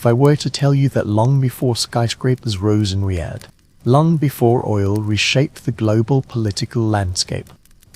if I were to tell you that long before skyscrapers rose in Riyadh, long before oil reshaped the global political landscape,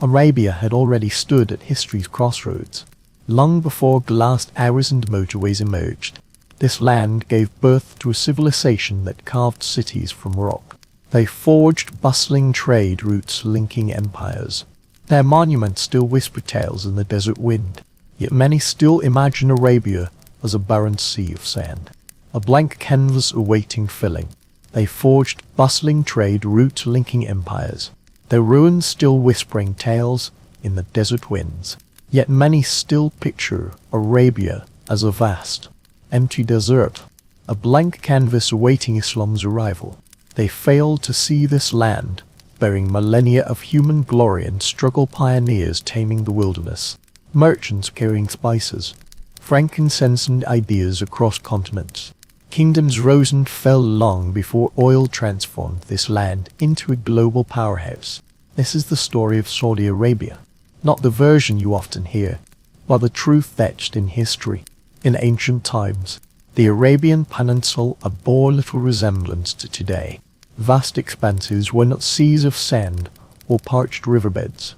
Arabia had already stood at history's crossroads. Long before glassed hours and motorways emerged, this land gave birth to a civilization that carved cities from rock. They forged bustling trade routes linking empires. Their monuments still whisper tales in the desert wind, yet many still imagine Arabia as a barren sea of sand, a blank canvas awaiting filling. They forged bustling trade routes linking empires, their ruins still whispering tales in the desert winds. Yet many still picture Arabia as a vast, empty desert, a blank canvas awaiting Islam's arrival. They failed to see this land, bearing millennia of human glory and struggle, pioneers taming the wilderness, merchants carrying spices, frankincense and ideas across continents. Kingdoms rose and fell long before oil transformed this land into a global powerhouse. This is the story of Saudi Arabia, not the version you often hear, but the truth etched in history. In ancient times, the Arabian Peninsula bore little resemblance to today. Vast expanses were not seas of sand or parched riverbeds,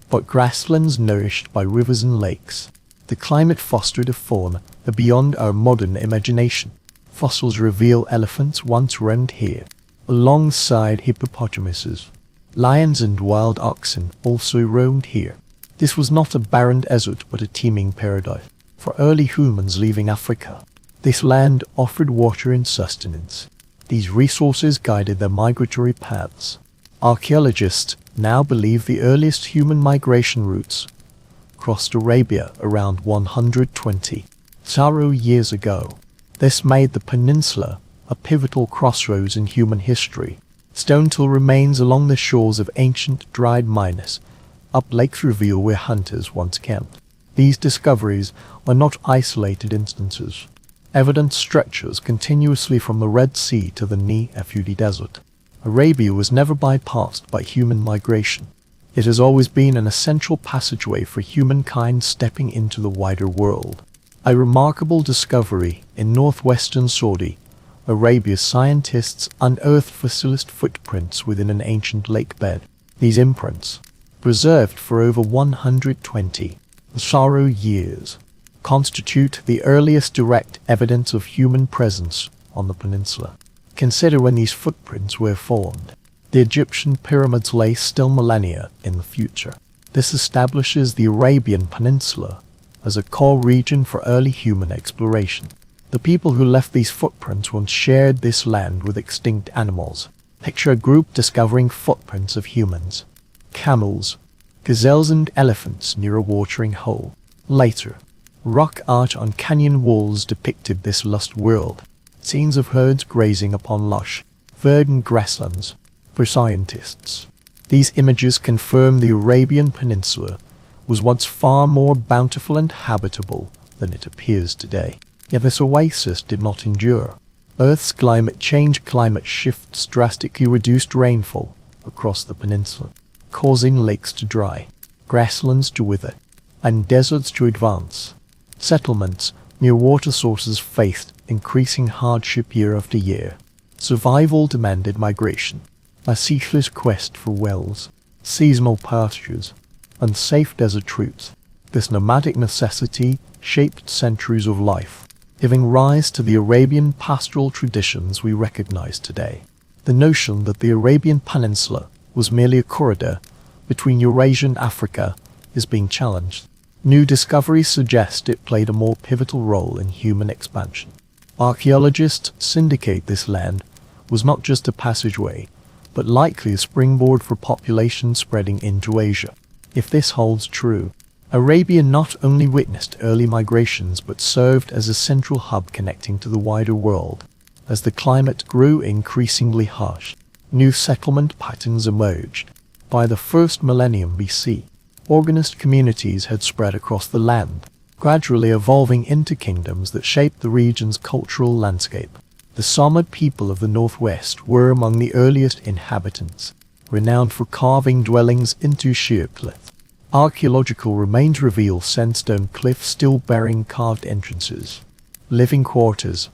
but grasslands nourished by rivers and lakes. The climate fostered a fauna beyond our modern imagination. Fossils reveal elephants once roamed here, alongside hippopotamuses. Lions and wild oxen also roamed here. This was not a barren desert but a teeming paradise. For early humans leaving Africa, this land offered water and sustenance. These resources guided their migratory paths. Archaeologists now believe the earliest human migration routes crossed Arabia around 120 years ago. This made the peninsula a pivotal crossroads in human history. Stone tool remains along the shores of ancient dried Minas up lakes reveal where hunters once camped. These discoveries are not isolated instances. Evidence stretches continuously from the Red Sea to the Nefertiti Desert. Arabia was never bypassed by human migration. It has always been an essential passageway for humankind stepping into the wider world. A remarkable discovery in northwestern Saudi Arabia, scientists unearthed fossilized footprints within an ancient lake bed. These imprints, preserved for over 120 years, constitute the earliest direct evidence of human presence on the peninsula. Consider when these footprints were formed. The Egyptian pyramids lay still millennia in the future. This establishes the Arabian Peninsula as a core region for early human exploration. The people who left these footprints once shared this land with extinct animals. Picture a group discovering footprints of humans, camels, gazelles and elephants near a watering hole. Later, rock art on canyon walls depicted this lost world, scenes of herds grazing upon lush, verdant grasslands. For scientists, these images confirm the Arabian Peninsula was once far more bountiful and habitable than it appears today. Yet this oasis did not endure. Earth's climate shifts drastically reduced rainfall across the peninsula, causing lakes to dry, grasslands to wither, and deserts to advance. Settlements near water sources faced increasing hardship year after year. Survival demanded migration, a ceaseless quest for wells, seasonal pastures, and safe desert routes. This nomadic necessity shaped centuries of life, giving rise to the Arabian pastoral traditions we recognize today. The notion that the Arabian Peninsula was merely a corridor between Eurasia and Africa is being challenged. New discoveries suggest it played a more pivotal role in human expansion. Archaeologists syndicate this land was not just a passageway, but likely a springboard for population spreading into Asia. If this holds true, Arabia not only witnessed early migrations but served as a central hub connecting to the wider world. As the climate grew increasingly harsh, new settlement patterns emerged. By the first millennium BC, organized communities had spread across the land, gradually evolving into kingdoms that shaped the region's cultural landscape. The Samud people of the northwest were among the earliest inhabitants, renowned for carving dwellings into sheer cliff. Archaeological remains reveal sandstone cliffs still bearing carved entrances, living quarters,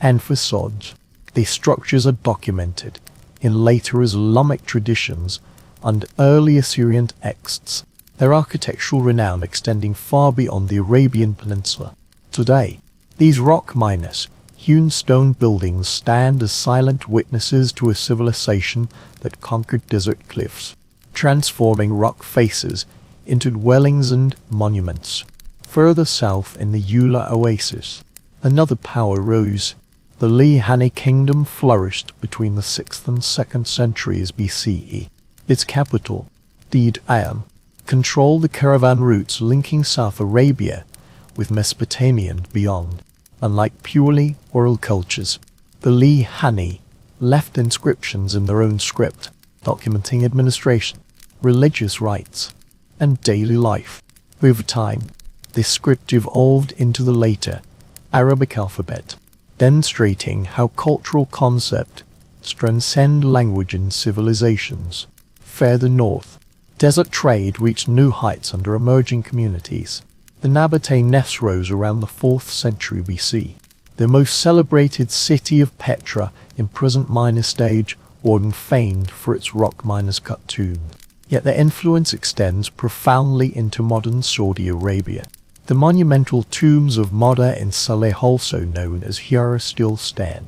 and facades. These structures are documented in later Islamic traditions and early Assyrian texts, their architectural renown extending far beyond the Arabian Peninsula. Today, these rock-minus, hewn stone buildings stand as silent witnesses to a civilization that conquered desert cliffs, transforming rock faces into dwellings and monuments. Further south in the Eula Oasis, another power rose. The Lihani kingdom flourished between the 6th and 2nd centuries BCE. Its capital, Did-Ayam, controlled the caravan routes linking South Arabia with Mesopotamia and beyond. Unlike purely oral cultures, the Lihani left inscriptions in their own script, documenting administration, religious rites, and daily life. Over time, this script evolved into the later Arabic alphabet, demonstrating how cultural concepts transcend language and civilizations. Further north, desert trade reached new heights under emerging communities. The Nabatean nest rose around the 4th century BC. The most celebrated city of Petra in present minor stage, Ordon famed for its rock-miners cut tomb. Yet their influence extends profoundly into modern Saudi Arabia. The monumental tombs of Modha and Saleh, also known as Hira, still stand,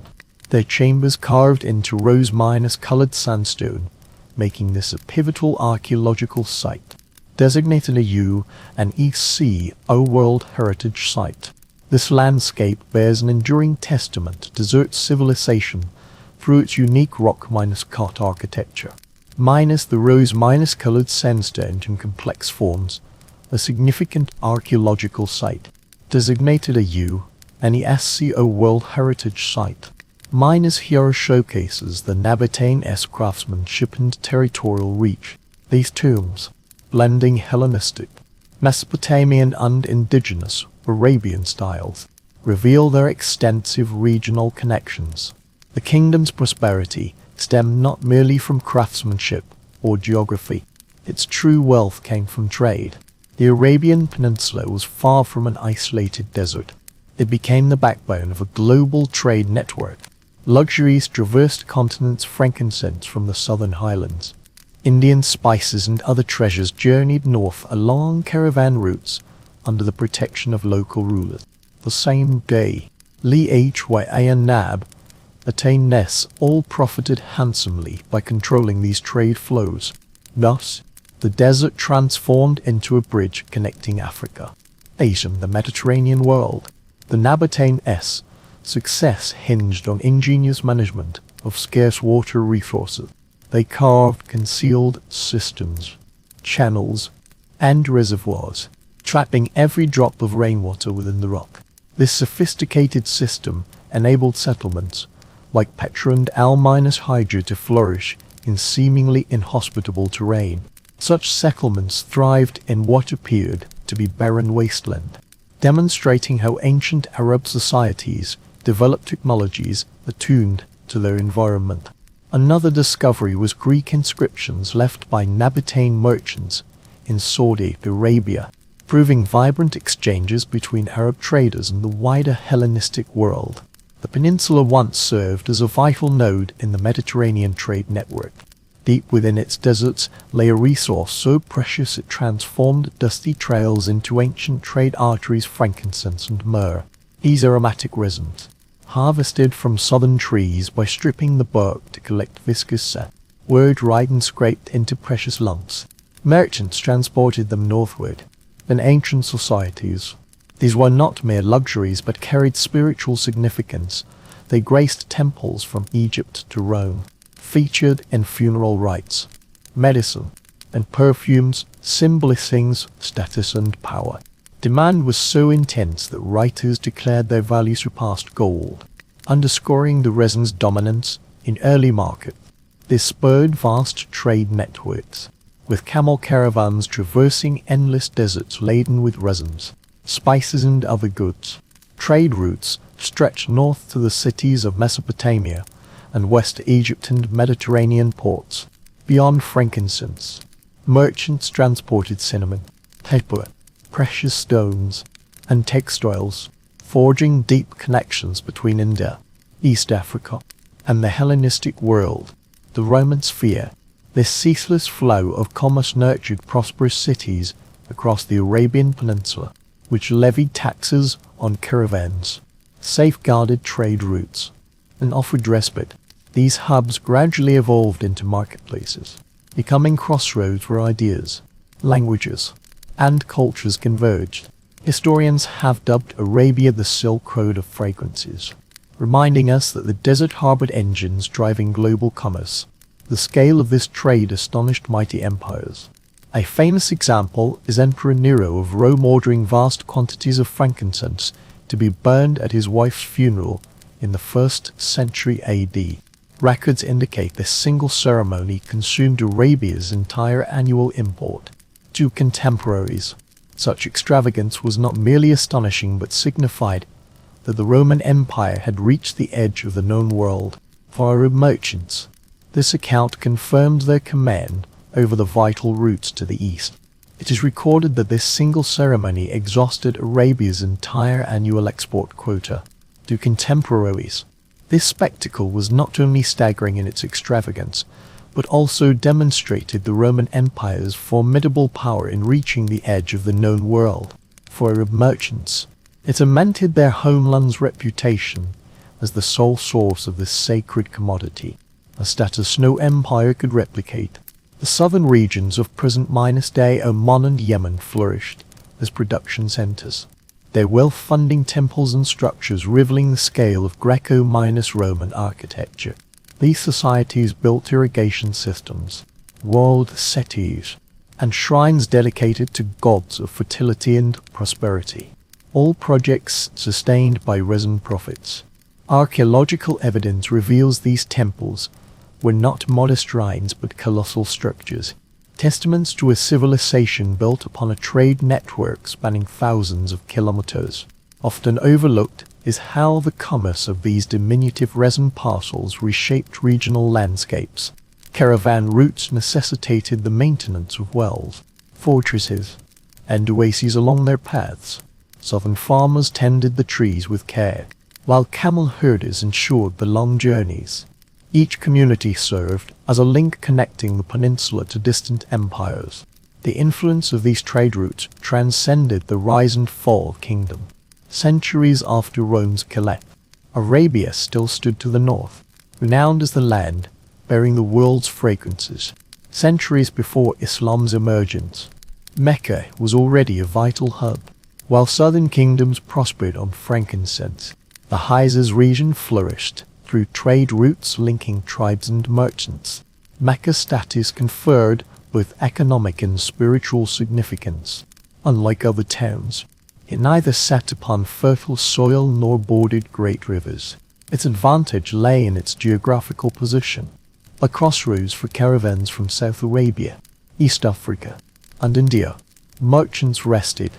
their chambers carved into rose-minus-colored sandstone, making this a pivotal archaeological site, designated a U and ECO World Heritage Site. This landscape bears an enduring testament to desert civilization through its unique rock-minus-cut architecture. Minus the rose-minus-colored sandstone in complex forms, a significant archaeological site, designated a U and ESCO World Heritage Site. Minus here showcases the Nabatean-esque craftsmanship and territorial reach. These tombs, blending Hellenistic, Mesopotamian and indigenous Arabian styles, reveal their extensive regional connections. The kingdom's prosperity stemmed not merely from craftsmanship or geography. Its true wealth came from trade. The Arabian Peninsula was far from an isolated desert. It became the backbone of a global trade network. Luxuries traversed continents, frankincense from the southern highlands. Indian spices and other treasures journeyed north along caravan routes under the protection of local rulers. The same day, Lhya and Nab attained Ness all profited handsomely by controlling these trade flows. Thus, the desert transformed into a bridge connecting Africa, Asia and the Mediterranean world. The Nabatean-esque success hinged on ingenious management of scarce water resources. They carved concealed systems, channels, and reservoirs, trapping every drop of rainwater within the rock. This sophisticated system enabled settlements like Petra and Al-Hijra to flourish in seemingly inhospitable terrain. Such settlements thrived in what appeared to be barren wasteland, demonstrating how ancient Arab societies developed technologies attuned to their environment. Another discovery was Greek inscriptions left by Nabatean merchants in Saudi Arabia, proving vibrant exchanges between Arab traders and the wider Hellenistic world. The peninsula once served as a vital node in the Mediterranean trade network. Deep within its deserts lay a resource so precious it transformed dusty trails into ancient trade arteries, frankincense and myrrh. These aromatic resins, harvested from southern trees by stripping the bark to collect viscous sap, were dried and scraped into precious lumps. Merchants transported them northward. In ancient societies, these were not mere luxuries but carried spiritual significance. They graced temples from Egypt to Rome, featured in funeral rites, medicine, and perfumes, symbolizing status and power. Demand was so intense that writers declared their value surpassed gold, underscoring the resin's dominance in early market. This spurred vast trade networks, with camel caravans traversing endless deserts laden with resins, spices and other goods. Trade routes stretched north to the cities of Mesopotamia and west to Egypt and Mediterranean ports. Beyond frankincense, merchants transported cinnamon, pepper, precious stones, and textiles, forging deep connections between India East Africa, and the Hellenistic world, the Roman sphere. This ceaseless flow of commerce nurtured prosperous cities across the Arabian Peninsula, which levied taxes on caravans, safeguarded trade routes, and offered respite. These hubs gradually evolved into marketplaces, becoming crossroads where ideas, languages, and cultures converged. Historians have dubbed Arabia the Silk Road of fragrances, reminding us that the desert harbored engines driving global commerce. The scale of this trade astonished mighty empires. A famous example is Emperor Nero of Rome ordering vast quantities of frankincense to be burned at his wife's funeral in the 1st century AD. Records indicate this single ceremony consumed Arabia's entire annual import. To contemporaries, such extravagance was not merely astonishing but signified that the Roman Empire had reached the edge of the known world. For Arab merchants, this account confirmed their command over the vital routes to the east. It is recorded that this single ceremony exhausted Arabia's entire annual export quota. To contemporaries, this spectacle was not only staggering in its extravagance, but also demonstrated the Roman Empire's formidable power in reaching the edge of the known world. For Arab merchants, it cemented their homeland's reputation as the sole source of this sacred commodity, a status no empire could replicate. The southern regions of present-day Oman and Yemen flourished as production centers, their wealth-funding temples and structures rivaling the scale of Greco-Roman architecture. These societies built irrigation systems, walled cities, and shrines dedicated to gods of fertility and prosperity, all projects sustained by resin profits. Archaeological evidence reveals these temples were not modest shrines but colossal structures, testaments to a civilization built upon a trade network spanning thousands of kilometers. Often overlooked is how the commerce of these diminutive resin parcels reshaped regional landscapes. Caravan routes necessitated the maintenance of wells, fortresses, and oases along their paths. Southern farmers tended the trees with care, while camel herders ensured the long journeys. Each community served as a link connecting the peninsula to distant empires. The influence of these trade routes transcended the rise and fall of kingdom. Centuries after Rome's collapse, Arabia still stood to the north, renowned as the land bearing the world's fragrances. Centuries before Islam's emergence, Mecca was already a vital hub. While southern kingdoms prospered on frankincense, the Hijaz region flourished through trade routes linking tribes and merchants. Mecca's status conferred both economic and spiritual significance. Unlike other towns, it neither sat upon fertile soil nor bordered great rivers. Its advantage lay in its geographical position, a crossroads for caravans from South Arabia, East Africa, and India. Merchants rested,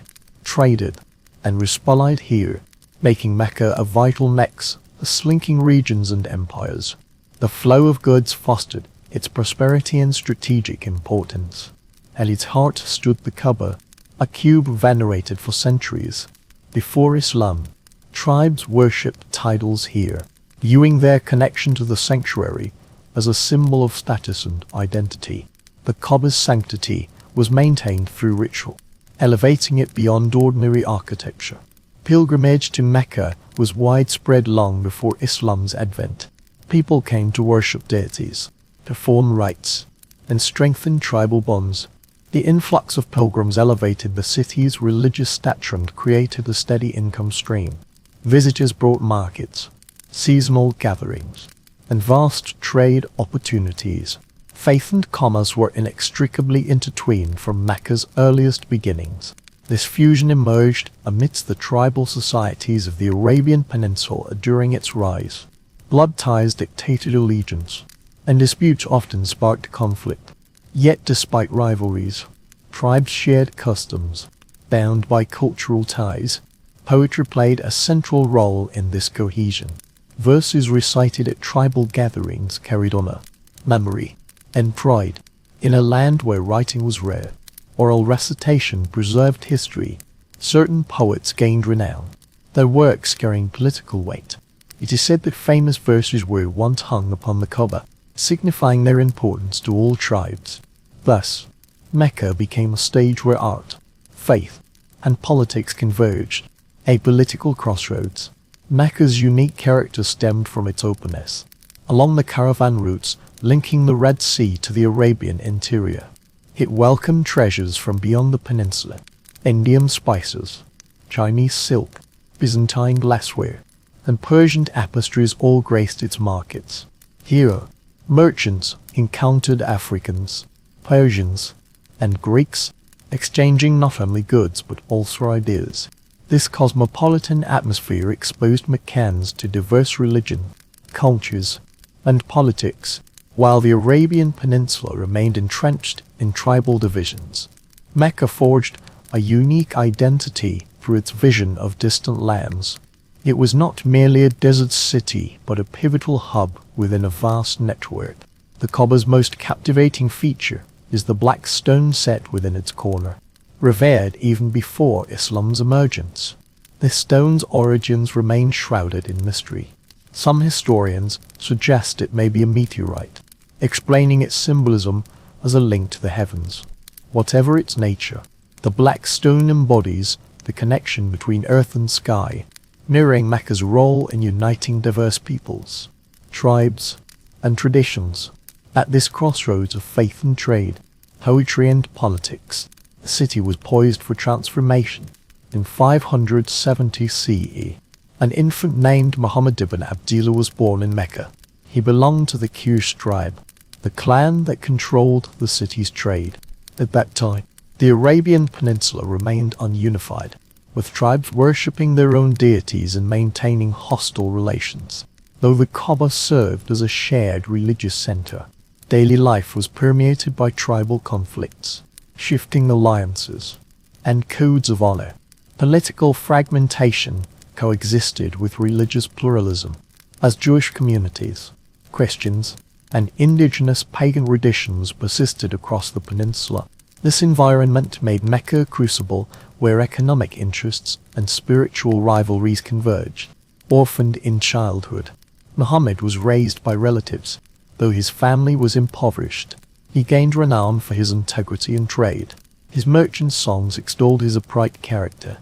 traded, and resupplied here, making Mecca a vital nexus of slinking regions and empires. The flow of goods fostered its prosperity and strategic importance. At its heart stood the Kaaba, a cube venerated for centuries. Before Islam, tribes worshipped idols here, viewing their connection to the sanctuary as a symbol of status and identity. The Kaaba's sanctity was maintained through ritual, elevating it beyond ordinary architecture. Pilgrimage to Mecca was widespread long before Islam's advent. People came to worship deities, perform rites, and strengthen tribal bonds. The influx of pilgrims elevated the city's religious stature and created a steady income stream. Visitors brought markets, seasonal gatherings, and vast trade opportunities. Faith and commerce were inextricably intertwined from Mecca's earliest beginnings. This fusion emerged amidst the tribal societies of the Arabian Peninsula during its rise. Blood ties dictated allegiance, and disputes often sparked conflict. Yet despite rivalries, tribes shared customs, bound by cultural ties. Poetry played a central role in this cohesion. Verses recited at tribal gatherings carried honor, memory, and pride. In a land where writing was rare, oral recitation preserved history. Certain poets gained renown, their works carrying political weight. It is said that famous verses were once hung upon the Kaaba, signifying their importance to all tribes. Thus, Mecca became a stage where art, faith, and politics converged, a political crossroads. Mecca's unique character stemmed from its openness. Along the caravan routes linking the Red Sea to the Arabian interior, it welcomed treasures from beyond the peninsula. Indian spices, Chinese silk, Byzantine glassware, and Persian tapestries all graced its markets. Here, merchants encountered Africans, Persians, and Greeks, exchanging not only goods but also ideas. This cosmopolitan atmosphere exposed Meccans to diverse religion, cultures, and politics, while the Arabian Peninsula remained entrenched in tribal divisions. Mecca forged a unique identity through its vision of distant lands. It was not merely a desert city, but a pivotal hub within a vast network. The Kaaba's most captivating feature is the black stone set within its corner, revered even before Islam's emergence. This stone's origins remain shrouded in mystery. Some historians suggest it may be a meteorite, explaining its symbolism as a link to the heavens. Whatever its nature, the black stone embodies the connection between earth and sky, mirroring Mecca's role in uniting diverse peoples, tribes, and traditions. At this crossroads of faith and trade, poetry and politics, the city was poised for transformation. In 570 CE, an infant named Muhammad ibn Abdullah was born in Mecca. He belonged to the Quraysh tribe, the clan that controlled the city's trade. At that time, the Arabian Peninsula remained ununified, with tribes worshipping their own deities and maintaining hostile relations. Though the Kaaba served as a shared religious center, daily life was permeated by tribal conflicts, shifting alliances, and codes of honor. Political fragmentation coexisted with religious pluralism, as Jewish communities, Christians, and indigenous pagan traditions persisted across the peninsula. This environment made Mecca a crucible where economic interests and spiritual rivalries converged. Orphaned in childhood, Muhammad was raised by relatives. Though his family was impoverished, he gained renown for his integrity and trade. His merchant songs extolled his upright character,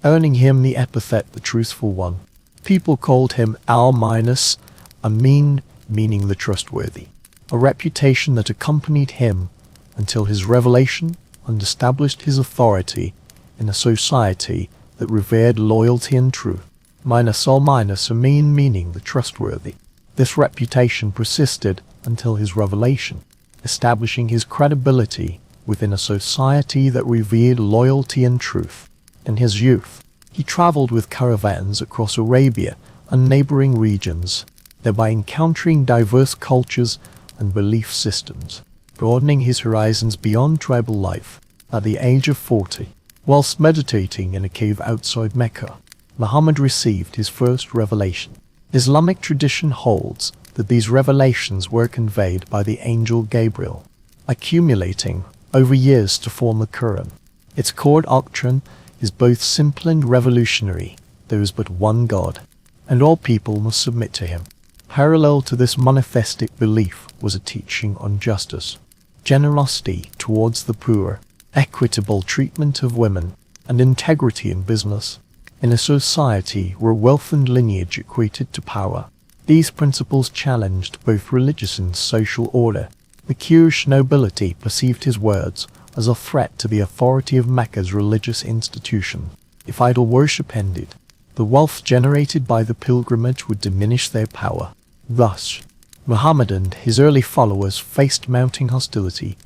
earning him the epithet the truthful one. People called him Al-Amin, meaning the trustworthy, a reputation that accompanied him until his revelation and established his authority in a society that revered loyalty and truth. Al-Amin, meaning the trustworthy. This reputation persisted until his revelation, establishing his credibility within a society that revered loyalty and truth. In his youth, he traveled with caravans across Arabia and neighboring regions, thereby encountering diverse cultures and belief systems, broadening his horizons beyond tribal life. At the age of 40, whilst meditating in a cave outside Mecca, Muhammad received his first revelation. Islamic tradition holds that these revelations were conveyed by the angel Gabriel, accumulating over years to form the Quran. Its core doctrine is both simple and revolutionary. There is but one God, and all people must submit to him. Parallel to this monotheistic belief was a teaching on justice, generosity towards the poor, equitable treatment of women, and integrity in business. In a society where wealth and lineage equated to power, these principles challenged both religious and social order. The Quraysh nobility perceived his words as a threat to the authority of Mecca's religious institution. If idol worship ended, the wealth generated by the pilgrimage would diminish their power. Thus, Muhammad and his early followers faced mounting hostility.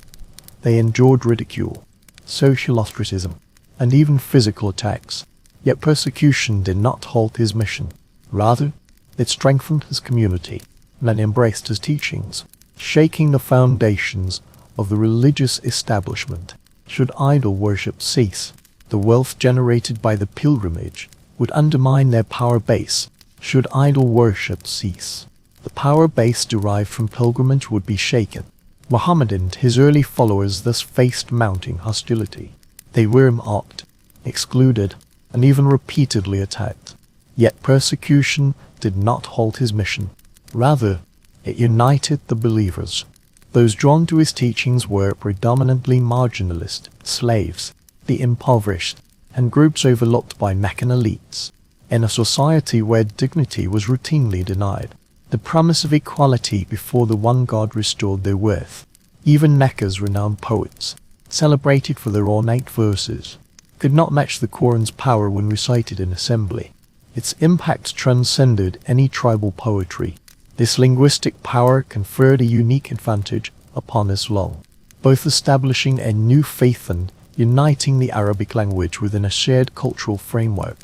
They endured ridicule, social ostracism, and even physical attacks. Yet persecution did not halt his mission. Rather, it strengthened his community and embraced his teachings, shaking the foundations of the religious establishment. Should idol worship cease, the wealth generated by the pilgrimage would undermine their power base. Should idol worship cease, the power base derived from pilgrimage would be shaken. Muhammad and his early followers thus faced mounting hostility. They were mocked, excluded, and even repeatedly attacked. Yet persecution did not halt his mission. Rather, it united the believers. Those drawn to his teachings were predominantly marginalist, slaves, the impoverished, and groups overlooked by Meccan elites. In a society where dignity was routinely denied, the promise of equality before the one God restored their worth. Even Mecca's renowned poets, celebrated for their ornate verses, could not match the Quran's power when recited in assembly. Its impact transcended any tribal poetry. This linguistic power conferred a unique advantage upon Islam, both establishing a new faith and uniting the Arabic language within a shared cultural framework.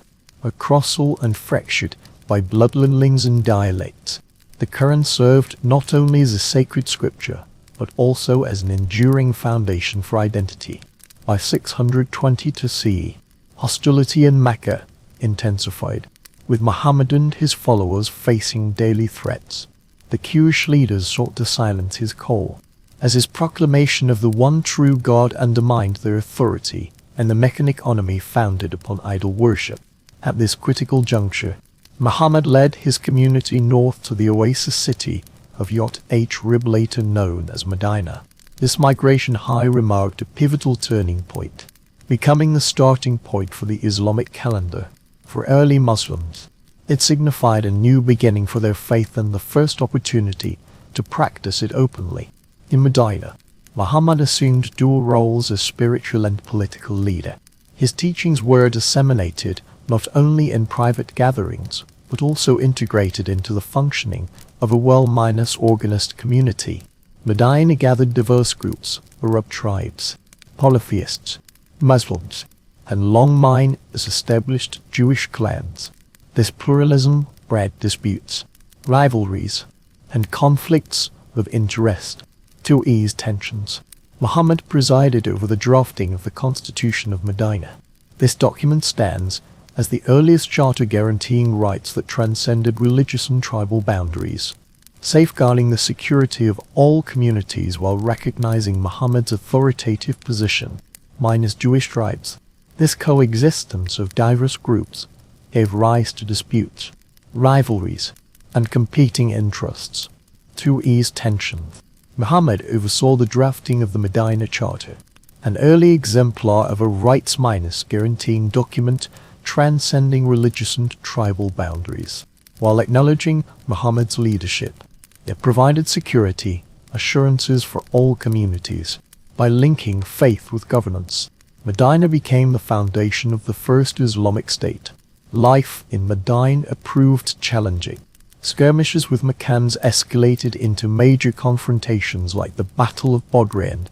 Across all and fractured by bloodlines and dialects, the Quran served not only as a sacred scripture, but also as an enduring foundation for identity. By 622 CE, hostility in Mecca intensified, with Muhammad and his followers facing daily threats. The Quraysh leaders sought to silence his call, as his proclamation of the one true God undermined their authority and the Meccan economy founded upon idol worship. At this critical juncture, Muhammad led his community north to the oasis city of Yathrib, later known as Medina. This migration marked a pivotal turning point, becoming the starting point for the Islamic calendar. For early Muslims, it signified a new beginning for their faith and the first opportunity to practice it openly. In Medina, Muhammad assumed dual roles as spiritual and political leader. His teachings were disseminated not only in private gatherings, but also integrated into the functioning of a well-organized community. Medina gathered diverse groups, Arab tribes, polytheists, Muslims, and long as established Jewish clans. This pluralism bred disputes, rivalries, and conflicts of interest. To ease tensions, Muhammad presided over the drafting of the Constitution of Medina. This document stands as the earliest charter guaranteeing rights that transcended religious and tribal boundaries, safeguarding the security of all communities while recognizing Muhammad's authoritative position, minus Jewish tribes. This coexistence of diverse groups gave rise to disputes, rivalries, and competing interests. To ease tensions, Muhammad oversaw the drafting of the Medina Charter, an early exemplar of a rights-guaranteeing document transcending religious and tribal boundaries. While acknowledging Muhammad's leadership, it provided security assurances for all communities. By linking faith with governance, Medina became the foundation of the first Islamic state. Life in Medina proved challenging. Skirmishes with Meccans escalated into major confrontations like the Battle of Badr and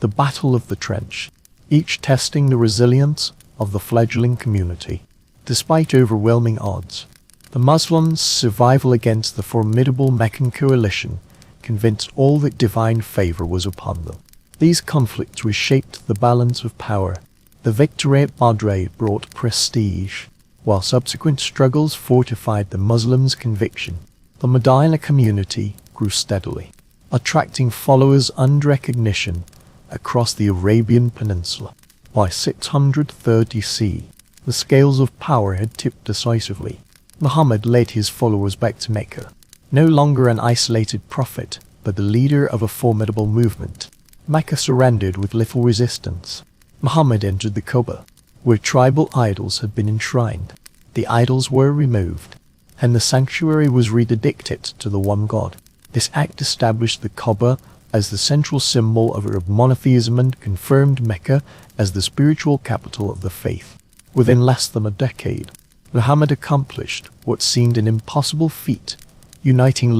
the Battle of the Trench, each testing the resilience of the fledgling community. Despite overwhelming odds, the Muslims' survival against the formidable Meccan coalition convinced all that divine favor was upon them. These conflicts reshaped the balance of power. The victory at Badr brought prestige, while subsequent struggles fortified the Muslims' conviction. The Medina community grew steadily, attracting followers and recognition across the Arabian Peninsula. By 630 CE, the scales of power had tipped decisively. Muhammad led his followers back to Mecca, no longer an isolated prophet, but the leader of a formidable movement. Mecca surrendered with little resistance. Muhammad entered the Kaaba, where tribal idols had been enshrined. The idols were removed, and the sanctuary was rededicated to the one God. This act established the Kaaba as the central symbol of Arab monotheism and confirmed Mecca as the spiritual capital of the faith. Within less than a decade, Muhammad accomplished what seemed an impossible feat, uniting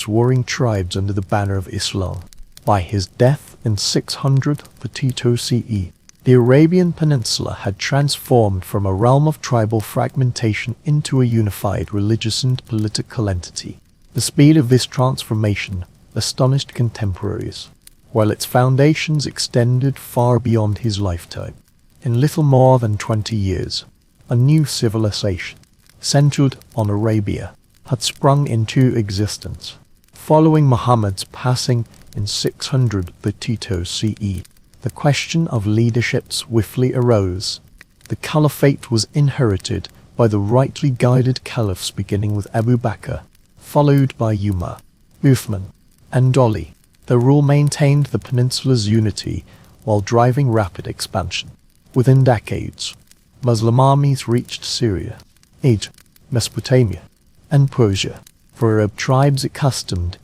warring tribes under the banner of Islam. By his death in 632 CE, the Arabian Peninsula had transformed from a realm of tribal fragmentation into a unified religious and political entity. The speed of this transformation astonished contemporaries, while its foundations extended far beyond his lifetime. In little more than 20 years, a new civilization, centered on Arabia, had sprung into existence. Following Muhammad's passing in 632 CE, the question of leadership swiftly arose. The caliphate was inherited by the rightly guided caliphs beginning with Abu Bakr, followed by Umar, Uthman, and Ali. Their rule maintained the peninsula's unity while driving rapid expansion. Within decades, Muslim armies reached Syria, Egypt, Mesopotamia, and Persia. For Arab tribes accustomed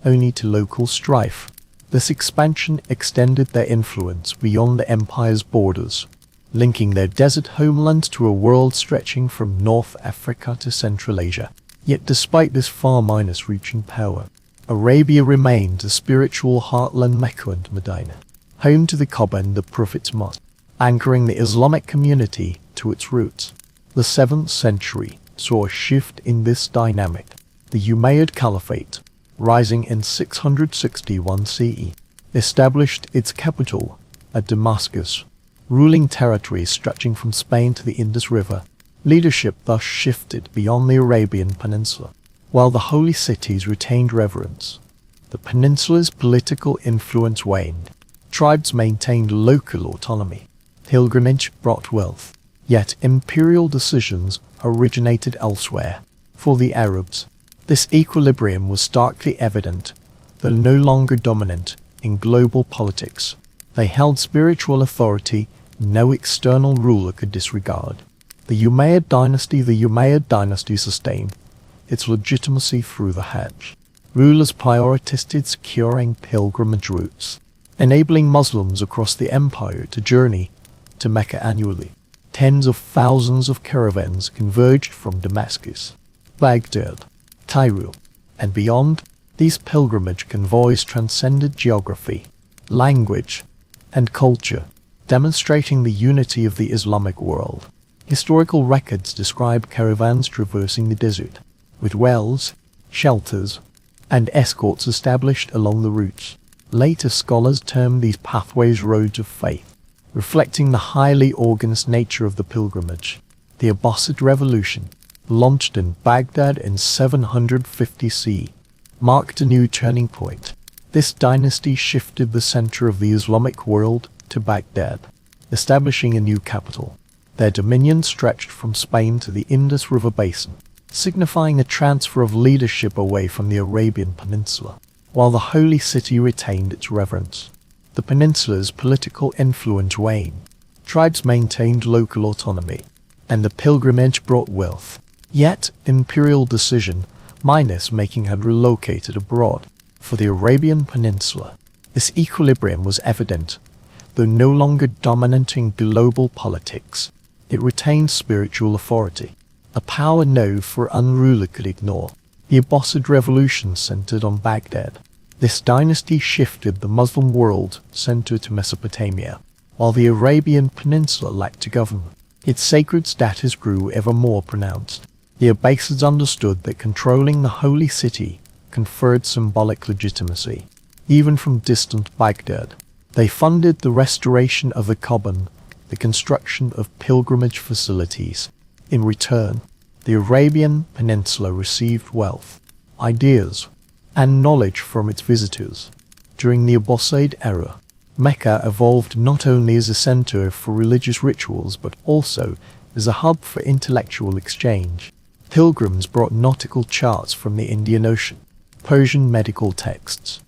only to local strife, this expansion extended their influence beyond the empire's borders, linking their desert homeland to a world stretching from North Africa to Central Asia. Yet despite this far-reaching power, Arabia remained a spiritual heartland. Mecca and Medina, home to the Kaaba and the Prophet's mosque, anchoring the Islamic community to its roots. The 7th century saw a shift in this dynamic. The Umayyad Caliphate, rising in 661 CE, established its capital at Damascus, ruling territories stretching from Spain to the Indus River. Leadership thus shifted beyond the Arabian Peninsula. While the holy cities retained reverence, the peninsula's political influence waned. Tribes maintained local autonomy. Pilgrimage brought wealth, yet imperial decisions originated elsewhere. For the Arabs, this equilibrium was starkly evident, though no longer dominant in global politics. They held spiritual authority no external ruler could disregard. The Umayyad dynasty sustained its legitimacy through the Hajj. Rulers prioritized securing pilgrimage routes, enabling Muslims across the empire to journey to Mecca annually. Tens of thousands of caravans converged from Damascus, Baghdad, Cairo, and beyond. These pilgrimage convoys transcended geography, language, and culture, demonstrating the unity of the Islamic world. Historical records describe caravans traversing the desert, with wells, shelters, and escorts established along the routes. Later scholars termed these pathways roads of faith, reflecting the highly organized nature of the pilgrimage. The Abbasid Revolution, launched in Baghdad in 750 CE, marked a new turning point. This dynasty shifted the center of the Islamic world to Baghdad, establishing a new capital. Their dominion stretched from Spain to the Indus River basin, signifying a transfer of leadership away from the Arabian Peninsula. While the holy city retained its reverence, the peninsula's political influence waned. Tribes maintained local autonomy, and the pilgrimage brought wealth. Yet, imperial decision-making had relocated abroad. For the Arabian Peninsula, this equilibrium was evident, though no longer dominating global politics. It retained spiritual authority, a power no unruler could ignore. The Abbasid Revolution centered on Baghdad. This dynasty shifted the Muslim world center to Mesopotamia, while the Arabian Peninsula lacked a government. Its sacred status grew ever more pronounced. The Abbasids understood that controlling the holy city conferred symbolic legitimacy, even from distant Baghdad. They funded the restoration of the Kaaba, the construction of pilgrimage facilities. In return, the Arabian Peninsula received wealth, ideas, and knowledge from its visitors. During the Abbasid era, Mecca evolved not only as a center for religious rituals but also as a hub for intellectual exchange. Pilgrims brought nautical charts from the Indian Ocean, Persian medical texts,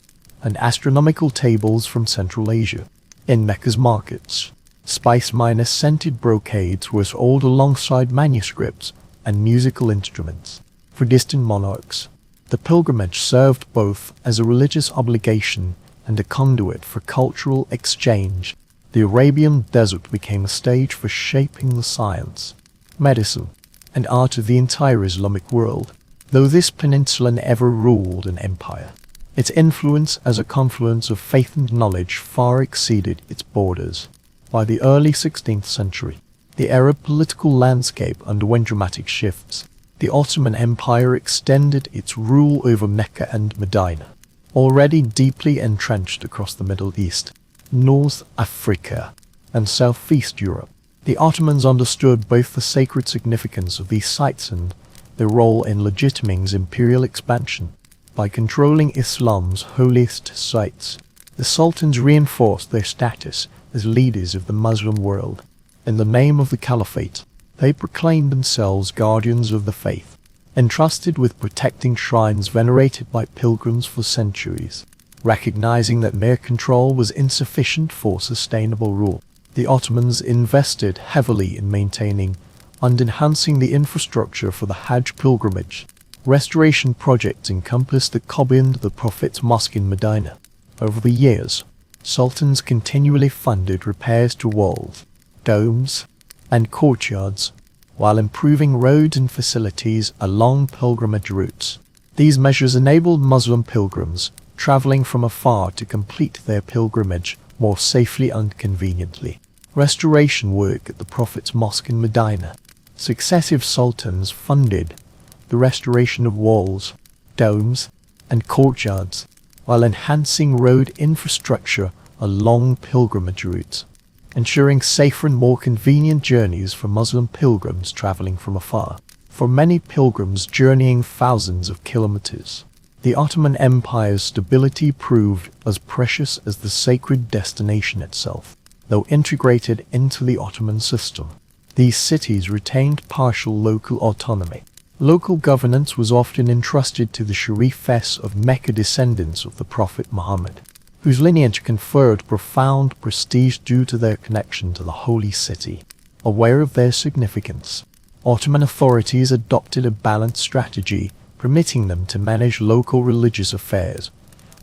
and astronomical tables from Central Asia. In Mecca's markets, spice-scented brocades were sold alongside manuscripts and musical instruments. For distant monarchs, the pilgrimage served both as a religious obligation and a conduit for cultural exchange. The Arabian desert became a stage for shaping the science, medicine, and art of the entire Islamic world. Though this peninsula never ruled an empire, its influence as a confluence of faith and knowledge far exceeded its borders. By the early 16th century, the Arab political landscape underwent dramatic shifts. The Ottoman Empire extended its rule over Mecca and Medina, already deeply entrenched across the Middle East, North Africa, and Southeast Europe. The Ottomans understood both the sacred significance of these sites and their role in legitimating imperial expansion. By controlling Islam's holiest sites, the sultans reinforced their status as leaders of the Muslim world. In the name of the Caliphate, They proclaimed themselves guardians of the faith, entrusted with protecting shrines venerated by pilgrims for centuries. Recognizing that mere control was insufficient for sustainable rule, the Ottomans invested heavily in maintaining and enhancing the infrastructure for the Hajj pilgrimage. Restoration projects encompassed the Kaaba and the Prophet's Mosque in Medina. Over the years, sultans continually funded repairs to walls, domes, and courtyards, while improving roads and facilities along pilgrimage routes. These measures enabled Muslim pilgrims traveling from afar to complete their pilgrimage more safely and conveniently. Restoration work at the Prophet's Mosque in Medina. Successive sultans funded the restoration of walls, domes, and courtyards, while enhancing road infrastructure along pilgrimage routes, ensuring safer and more convenient journeys for Muslim pilgrims traveling from afar. For many pilgrims journeying thousands of kilometers, the Ottoman Empire's stability proved as precious as the sacred destination itself. Though integrated into the Ottoman system, these cities retained partial local autonomy. Local governance was often entrusted to the Sharifes of Mecca, descendants of the Prophet Muhammad, whose lineage conferred profound prestige due to their connection to the Holy City. Aware of their significance, Ottoman authorities adopted a balanced strategy, permitting them to manage local religious affairs,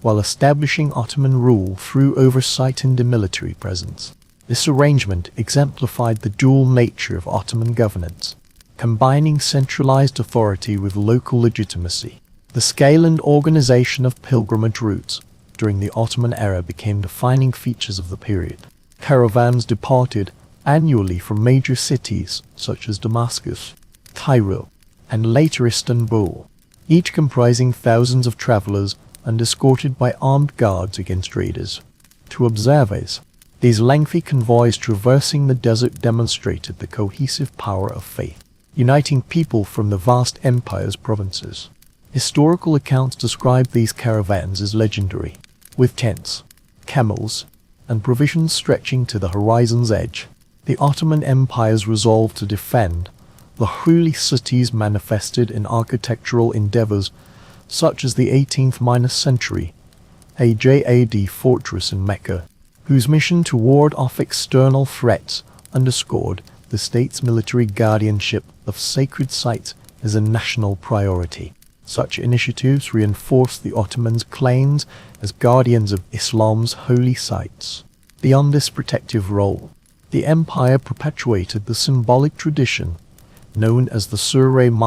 while establishing Ottoman rule through oversight and a military presence. This arrangement exemplified the dual nature of Ottoman governance, combining centralized authority with local legitimacy. The scale and organization of pilgrimage routes during the Ottoman era became defining features of the period. Caravans departed annually from major cities such as Damascus, Cairo, and later Istanbul, each comprising thousands of travelers and escorted by armed guards against raiders. To observers, these lengthy convoys traversing the desert demonstrated the cohesive power of faith, uniting people from the vast empire's provinces. Historical accounts describe these caravans as legendary, with tents, camels, and provisions stretching to the horizon's edge. The Ottoman Empire's resolve to defend the holy cities manifested in architectural endeavors such as the 18th century Ajad fortress in Mecca, whose mission to ward off external threats underscored the state's military guardianship of sacred sites as a national priority. Such initiatives reinforced the Ottomans' claims as guardians of Islam's holy sites. Beyond this protective role, the empire perpetuated the symbolic tradition known as the Surah-IHAC.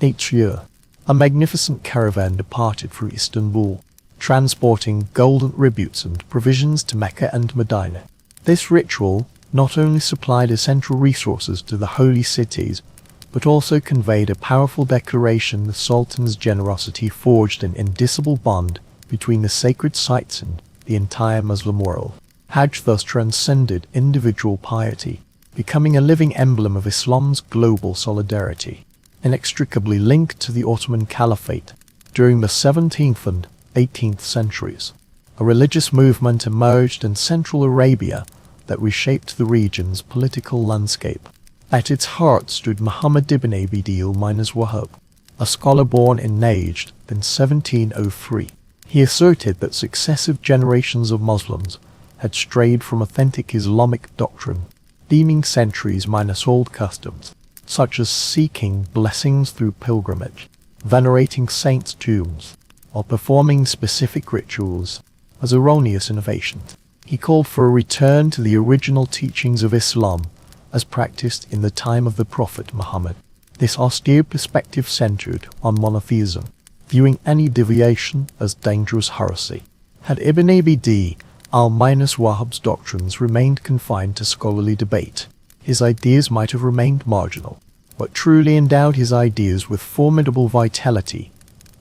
Each year, a magnificent caravan departed for Istanbul, transporting golden tributes and provisions to Mecca and Medina. This ritual not only supplied essential resources to the holy cities, but also conveyed a powerful declaration the Sultan's generosity forged an indissoluble bond between the sacred sites and the entire Muslim world. Hajj thus transcended individual piety, becoming a living emblem of Islam's global solidarity. Inextricably linked to the Ottoman Caliphate, during the 17th and 18th centuries, a religious movement emerged in Central Arabia that reshaped the region's political landscape. At its heart stood Muhammad ibn Abdil Wahhab, a scholar born in Najd in 1703. He asserted that successive generations of Muslims had strayed from authentic Islamic doctrine, deeming centuries-old customs, such as seeking blessings through pilgrimage, venerating saints' tombs, or performing specific rituals, as erroneous innovations. He called for a return to the original teachings of Islam as practiced in the time of the Prophet Muhammad. This austere perspective centered on monotheism, viewing any deviation as dangerous heresy. Had Ibn Abd al-Wahhab's doctrines remained confined to scholarly debate, his ideas might have remained marginal. What truly endowed his ideas with formidable vitality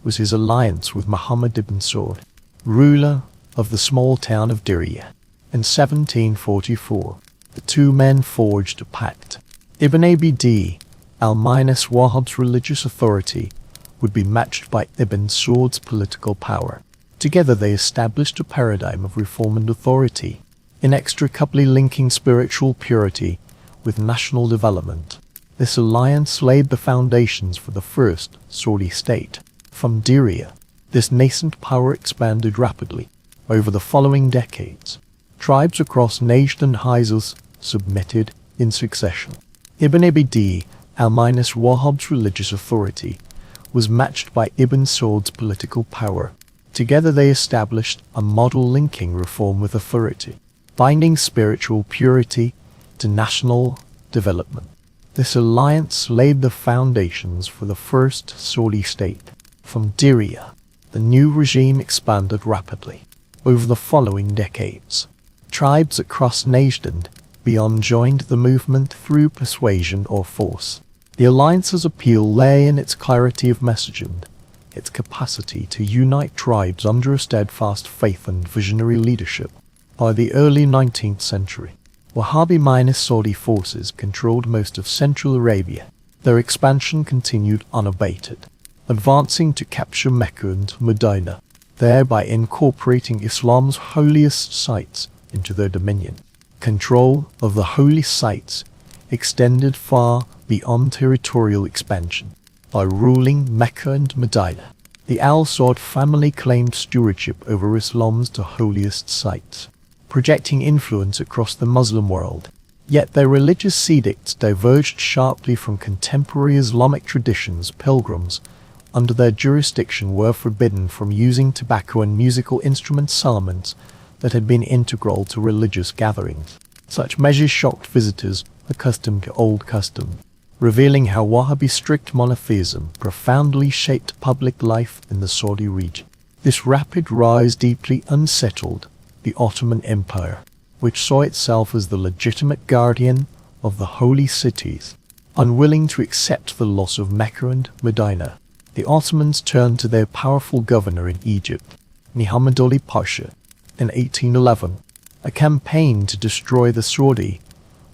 was his alliance with Muhammad ibn Saud, ruler of the small town of Diriyah. In 1744, the two men forged a pact. Ibn Abd al-Wahhab's religious authority would be matched by Ibn Saud's political power. Together they established a paradigm of reform and authority, inextricably linking spiritual purity with national development. This alliance laid the foundations for the first Saudi state. From Diriyah, this nascent power expanded rapidly over the following decades. Tribes across Najd and Hijaz submitted in succession. Ibn Abi al-Wahhab's religious authority was matched by Ibn Saud's political power. Together they established a model linking reform with authority, binding spiritual purity to national development. This alliance laid the foundations for the first Saudi state. From Diriyah, the new regime expanded rapidly over the following decades. Tribes across Najd and beyond joined the movement through persuasion or force. The alliance's appeal lay in its clarity of message and its capacity to unite tribes under a steadfast faith and visionary leadership. By the early 19th century, Wahhabi-Saudi forces controlled most of Central Arabia. Their expansion continued unabated, advancing to capture Mecca and Medina, thereby incorporating Islam's holiest sites into their dominion. Control of the holy sites extended far beyond territorial expansion. By ruling Mecca and Medina, the Al Saud family claimed stewardship over Islam's holiest sites, projecting influence across the Muslim world. Yet their religious edicts diverged sharply from contemporary Islamic traditions. Pilgrims under their jurisdiction were forbidden from using tobacco and musical instruments, elements that had been integral to religious gatherings. Such measures shocked visitors accustomed to old customs, revealing how Wahhabi strict monotheism profoundly shaped public life in the Saudi region. This rapid rise deeply unsettled the Ottoman Empire, which saw itself as the legitimate guardian of the holy cities. Unwilling to accept the loss of Mecca and Medina, the Ottomans turned to their powerful governor in Egypt, Muhammad Ali Pasha. In 1811, a campaign to destroy the Saudi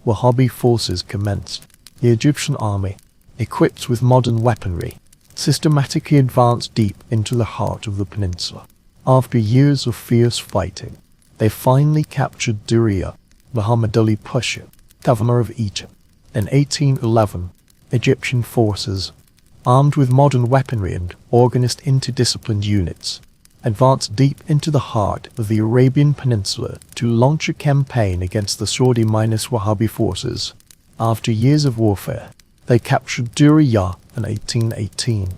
Wahhabi forces commenced. The Egyptian army, equipped with modern weaponry, systematically advanced deep into the heart of the peninsula. After years of fierce fighting, they finally captured Diriyah. Muhammad Ali Pasha, governor of Egypt. In 1811, Egyptian forces, armed with modern weaponry and organized into disciplined units, advanced deep into the heart of the Arabian Peninsula to launch a campaign against the Saudi-Wahhabi forces. After years of warfare, they captured Diriyah in 1818,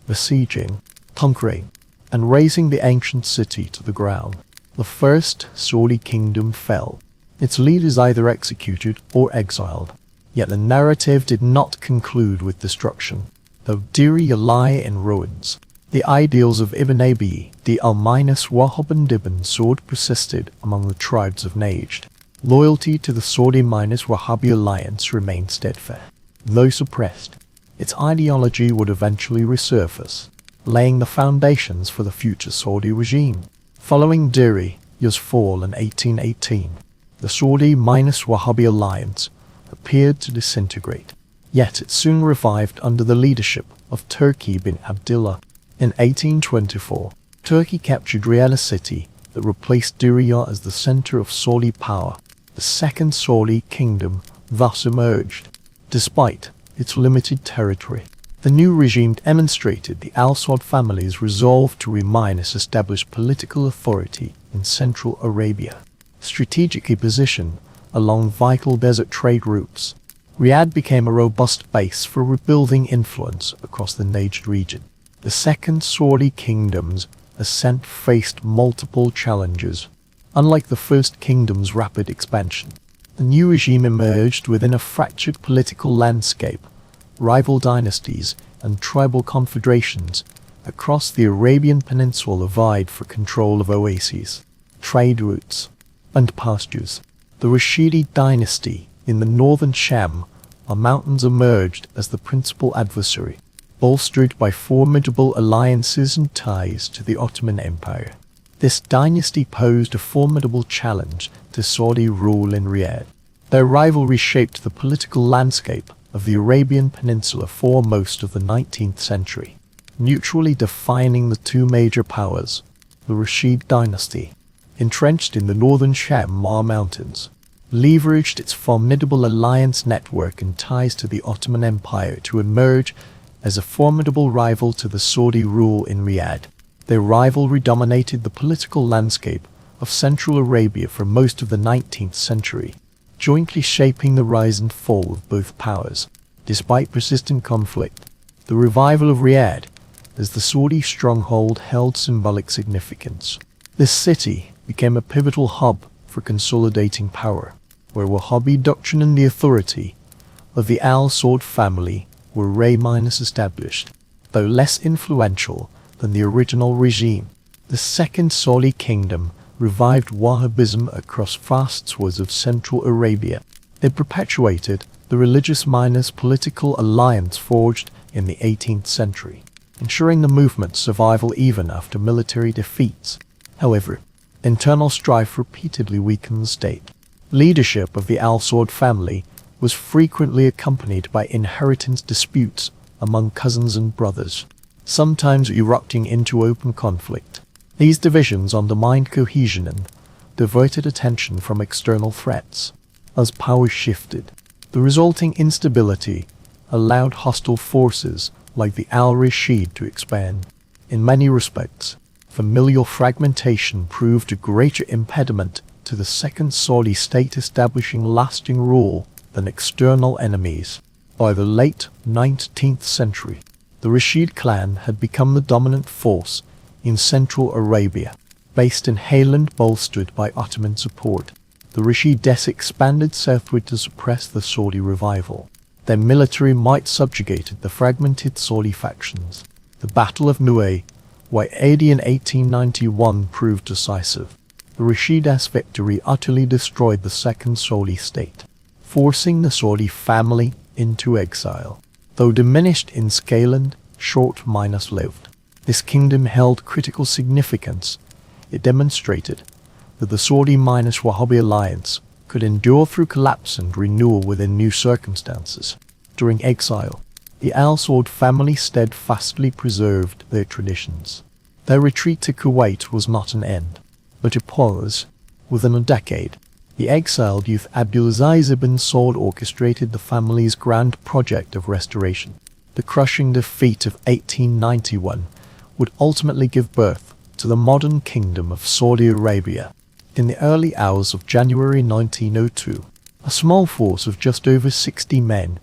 besieging, conquering, and razing the ancient city to the ground. The first Saudi kingdom fell, its leaders either executed or exiled. Yet the narrative did not conclude with destruction. Though Diriyah lie in ruins, the ideals of Ibn Abi al-Wahhab and Ibn Saud persisted among the tribes of Najd. Loyalty to the Saudi-Wahhabi alliance remained steadfast. Though suppressed, its ideology would eventually resurface, laying the foundations for the future Saudi regime. Following Diriyah's fall in 1818, the Saudi-Wahhabi alliance appeared to disintegrate. Yet it soon revived under the leadership of Turki bin Abdullah. In 1824, Turkey captured Riyadh city that replaced Diriyah as the center of Saudi power. The second Saudi kingdom thus emerged. Despite its limited territory, the new regime demonstrated the Al Saud family's resolve to remain as established political authority in Central Arabia. Strategically positioned along vital desert trade routes, Riyadh became a robust base for rebuilding influence across the Najd region. The second Saudi kingdom's ascent faced multiple challenges. Unlike the first kingdom's rapid expansion, the new regime emerged within a fractured political landscape. Rival dynasties and tribal confederations across the Arabian Peninsula vied for control of oases, trade routes, and pastures. The Rashidi dynasty in the northern Sham mountains emerged as the principal adversary, bolstered by formidable alliances and ties to the Ottoman Empire. This dynasty posed a formidable challenge to Saudi rule in Riyadh. Their rivalry shaped the political landscape of the Arabian Peninsula for most of the 19th century, mutually defining the two major powers. The Rashid dynasty, entrenched in the northern Sham mountains, leveraged its formidable alliance network and ties to the Ottoman Empire to emerge as a formidable rival to the Saudi rule in Riyadh. Their rivalry dominated the political landscape of Central Arabia for most of the 19th century, jointly shaping the rise and fall of both powers. Despite persistent conflict, the revival of Riyadh as the Saudi stronghold held symbolic significance. This city became a pivotal hub for consolidating power, where Wahhabi doctrine and the authority of the Al Saud family were established. Though less influential than the original regime, the Second Saudi Kingdom revived Wahhabism across vast swaths of Central Arabia. It perpetuated the religious-political alliance forged in the 18th century, ensuring the movement's survival even after military defeats. However, internal strife repeatedly weakened the state. Leadership of the Al Saud family was frequently accompanied by inheritance disputes among cousins and brothers, sometimes erupting into open conflict. These divisions undermined cohesion and diverted attention from external threats. As power shifted, the resulting instability allowed hostile forces like the Al-Rashid to expand. In many respects, familial fragmentation proved a greater impediment to the Second Saudi state establishing lasting rule than external enemies. By the late 19th century, the Rashid clan had become the dominant force in Central Arabia. Based in Hayland, bolstered by Ottoman support, the Rashides expanded southward to suppress the Saudi revival. Their military might subjugated the fragmented Saudi factions. The Battle of Nuay, AD in 1891, proved decisive. The Rashides' victory utterly destroyed the Second Saudi state, forcing the Saudi family into exile. Though diminished in scale and short-lived, this kingdom held critical significance. It demonstrated that the Saudi-Wahhabi alliance could endure through collapse and renewal within new circumstances. During exile, the Al Saud family steadfastly preserved their traditions. Their retreat to Kuwait was not an end, but a pause. Within a decade, the exiled youth Abdulaziz ibn Saud orchestrated the family's grand project of restoration. The crushing defeat of 1891 would ultimately give birth to the modern kingdom of Saudi Arabia. In the early hours of January 1902, a small force of just over 60 men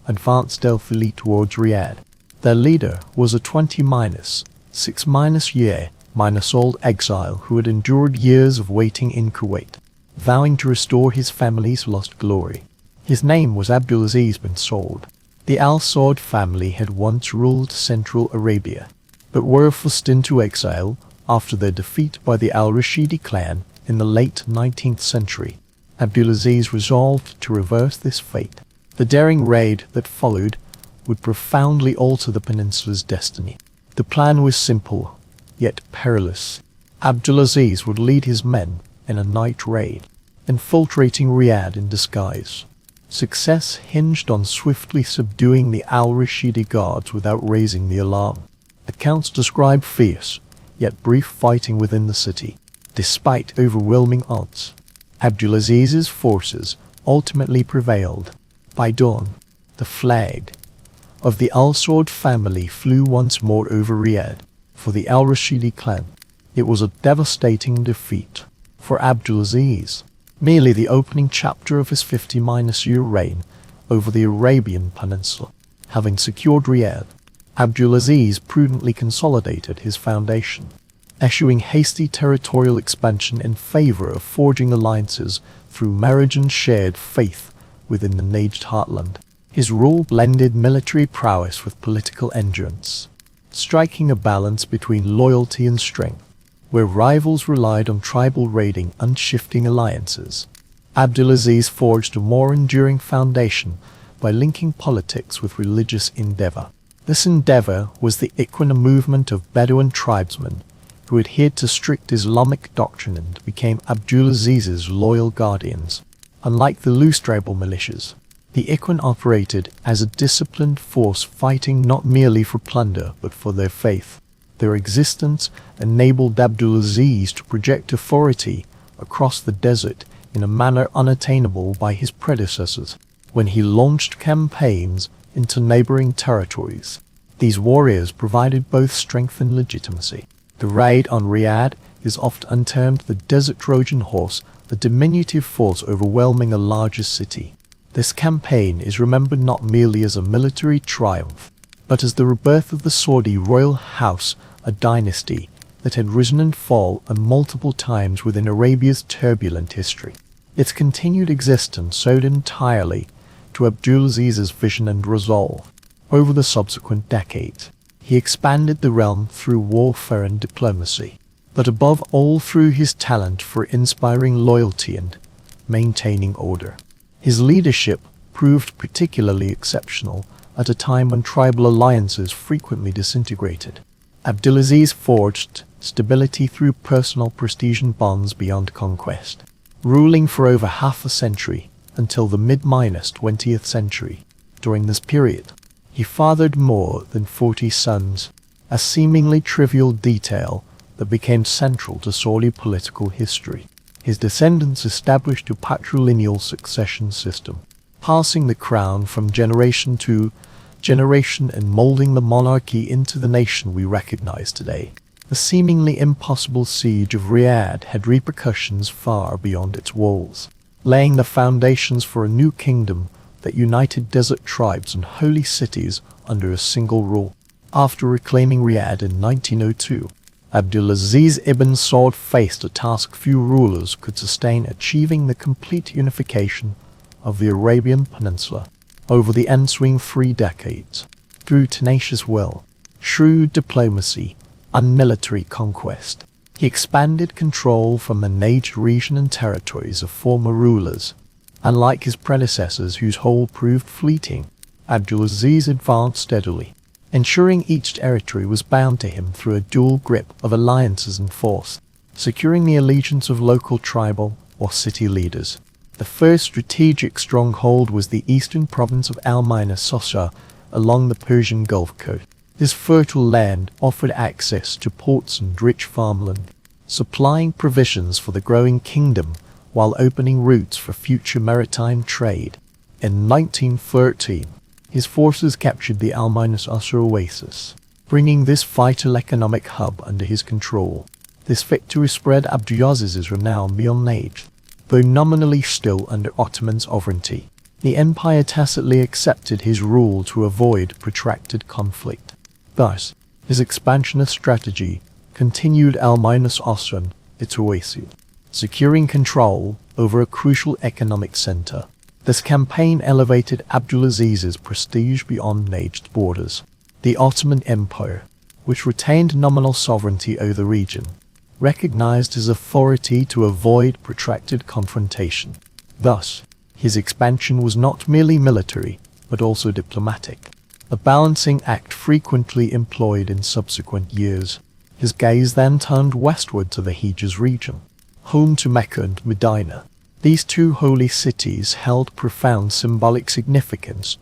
advanced stealthily towards Riyadh. Their leader was a 20-6-year-old exile who had endured years of waiting in Kuwait, vowing to restore his family's lost glory. His name was Abdulaziz bin Saud. The Al Saud family had once ruled Central Arabia, but were forced into exile after their defeat by the Al-Rashidi clan in the late 19th century. Abdulaziz resolved to reverse this fate. The daring raid that followed would profoundly alter the peninsula's destiny. The plan was simple, yet perilous. Abdulaziz would lead his men in a night raid, infiltrating Riyadh in disguise. Success hinged on swiftly subduing the Al-Rashidi guards without raising the alarm. Accounts describe fierce, yet brief fighting within the city. Despite overwhelming odds, Abdulaziz's forces ultimately prevailed. By dawn, the flag of the Al Saud family flew once more over Riyadh. For the Al-Rashidi clan, it was a devastating defeat. For Abdulaziz, merely the opening chapter of his 50-year reign over the Arabian Peninsula. Having secured Riyadh, Abdulaziz prudently consolidated his foundation, eschewing hasty territorial expansion in favor of forging alliances through marriage and shared faith within the Najd heartland. His rule blended military prowess with political endurance, striking a balance between loyalty and strength. Where rivals relied on tribal raiding and shifting alliances, Abdulaziz forged a more enduring foundation by linking politics with religious endeavor. This endeavor was the Ikhwana movement of Bedouin tribesmen who adhered to strict Islamic doctrine and became Abdulaziz's loyal guardians. Unlike the loose tribal militias, the Ikhwan operated as a disciplined force fighting not merely for plunder but for their faith. Their existence enabled Abdulaziz to project authority across the desert in a manner unattainable by his predecessors when he launched campaigns into neighboring territories. These warriors provided both strength and legitimacy. The raid on Riyadh is often termed the Desert Trojan Horse, a diminutive force overwhelming a larger city. This campaign is remembered not merely as a military triumph, but as the rebirth of the Saudi royal house, a dynasty that had risen and fallen multiple times within Arabia's turbulent history. Its continued existence owed entirely to Abdulaziz's vision and resolve. Over the subsequent decades, he expanded the realm through warfare and diplomacy, but above all through his talent for inspiring loyalty and maintaining order. His leadership proved particularly exceptional at a time when tribal alliances frequently disintegrated. Abdulaziz forged stability through personal prestige and bonds beyond conquest, ruling for over half a century until the mid-20th century. During this period, he fathered more than 40 sons, a seemingly trivial detail that became central to Saudi political history. His descendants established a patrilineal succession system, passing the crown from generation to generation and molding the monarchy into the nation we recognize today. The seemingly impossible siege of Riyadh had repercussions far beyond its walls, laying the foundations for a new kingdom that united desert tribes and holy cities under a single rule. After reclaiming Riyadh in 1902, Abdulaziz ibn Saud faced a task few rulers could sustain, achieving the complete unification of the Arabian Peninsula over the ensuing 3 decades. Through tenacious will, shrewd diplomacy, and military conquest, he expanded control from the Najd region and territories of former rulers. Unlike his predecessors whose hold proved fleeting, Abdulaziz advanced steadily, ensuring each territory was bound to him through a dual grip of alliances and force, securing the allegiance of local tribal or city leaders. The first strategic stronghold was the eastern province of Al-Saud along the Persian Gulf Coast. This fertile land offered access to ports and rich farmland, supplying provisions for the growing kingdom while opening routes for future maritime trade. In 1913, his forces captured the Al-Saud oasis, bringing this vital economic hub under his control. This victory spread Abdulaziz's renown beyond Najd. Though nominally still under Ottoman sovereignty, the empire tacitly accepted his rule to avoid protracted conflict. Thus, his expansionist strategy continued Al-Saud, its oasis, securing control over a crucial economic center. This campaign elevated Abdulaziz's prestige beyond Najd's borders. The Ottoman Empire, which retained nominal sovereignty over the region, recognized his authority to avoid protracted confrontation. Thus, his expansion was not merely military, but also diplomatic, a balancing act frequently employed in subsequent years. His gaze then turned westward to the Hijaz region, home to Mecca and Medina. These 2 holy cities held profound symbolic significance,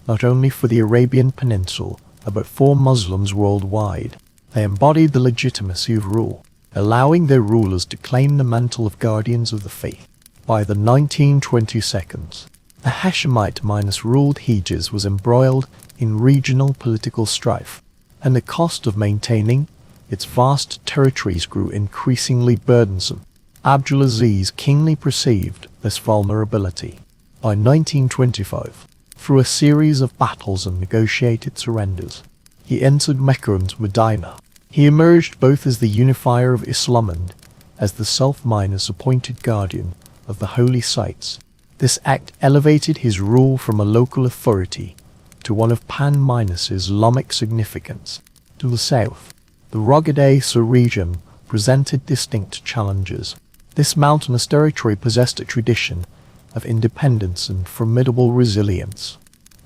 not only for the Arabian Peninsula, but for Muslims worldwide. They embodied the legitimacy of rule, allowing their rulers to claim the mantle of guardians of the faith. By the 1922s, the Hashemite-ruled Hijaz was embroiled in regional political strife, and the cost of maintaining its vast territories grew increasingly burdensome. Abdulaziz keenly perceived this vulnerability. By 1925, through a series of battles and negotiated surrenders, he entered Mecca and Medina. He emerged both as the unifier of Islam and as the self-appointed guardian of the holy sites. This act elevated his rule from a local authority to one of pan-Islamic significance. To the south, the rugged Asa region presented distinct challenges. This mountainous territory possessed a tradition of independence and formidable resilience.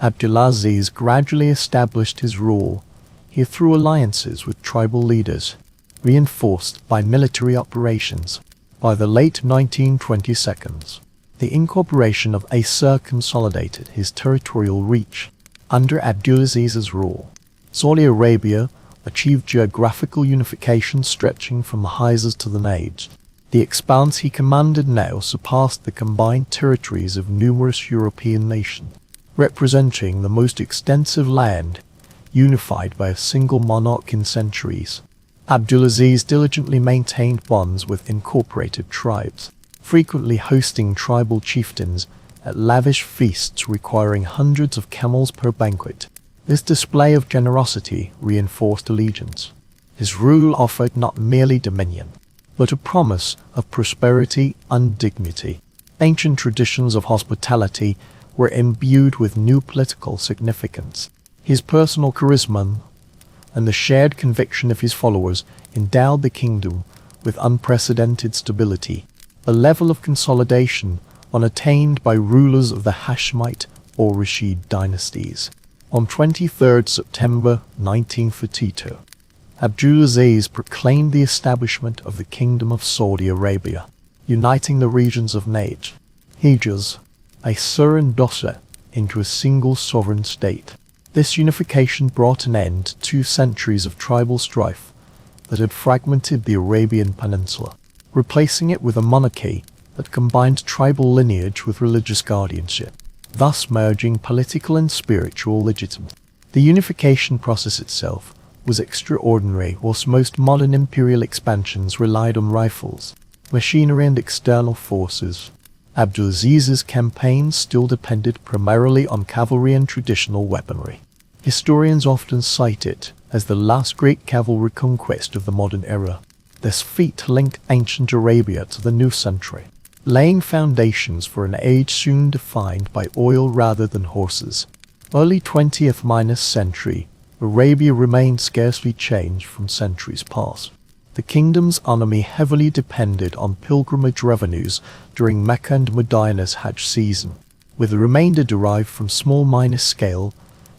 Abdulaziz gradually established his rule here through alliances with tribal leaders, reinforced by military operations. By the late 1922s, the incorporation of Asa consolidated his territorial reach. Under Abdulaziz's rule, Saudi Arabia achieved geographical unification stretching from the Hijaz to the Najd. The expanse he commanded now surpassed the combined territories of numerous European nations, representing the most extensive land unified by a single monarch in centuries. Abdulaziz diligently maintained bonds with incorporated tribes, frequently hosting tribal chieftains at lavish feasts requiring hundreds of camels per banquet. This display of generosity reinforced allegiance. His rule offered not merely dominion, but a promise of prosperity and dignity. Ancient traditions of hospitality were imbued with new political significance. His personal charisma and the shared conviction of his followers endowed the kingdom with unprecedented stability, a level of consolidation unattained by rulers of the Hashemite or Rashid dynasties. On 23 September 1942, Abdulaziz proclaimed the establishment of the Kingdom of Saudi Arabia, uniting the regions of Najd, Hijaz, Aysir and Dossa into a single sovereign state. This unification brought an end to 2 centuries of tribal strife that had fragmented the Arabian Peninsula, replacing it with a monarchy that combined tribal lineage with religious guardianship, thus merging political and spiritual legitimacy. The unification process itself was extraordinary, whilst most modern imperial expansions relied on rifles, machinery and external forces. Abdulaziz's campaigns still depended primarily on cavalry and traditional weaponry. Historians often cite it as the last great cavalry conquest of the modern era. This feat linked ancient Arabia to the new century, laying foundations for an age soon defined by oil rather than horses. Early 20th century, Arabia remained scarcely changed from centuries past. The kingdom's economy heavily depended on pilgrimage revenues during Mecca and Medina's Hajj season, with the remainder derived from small-scale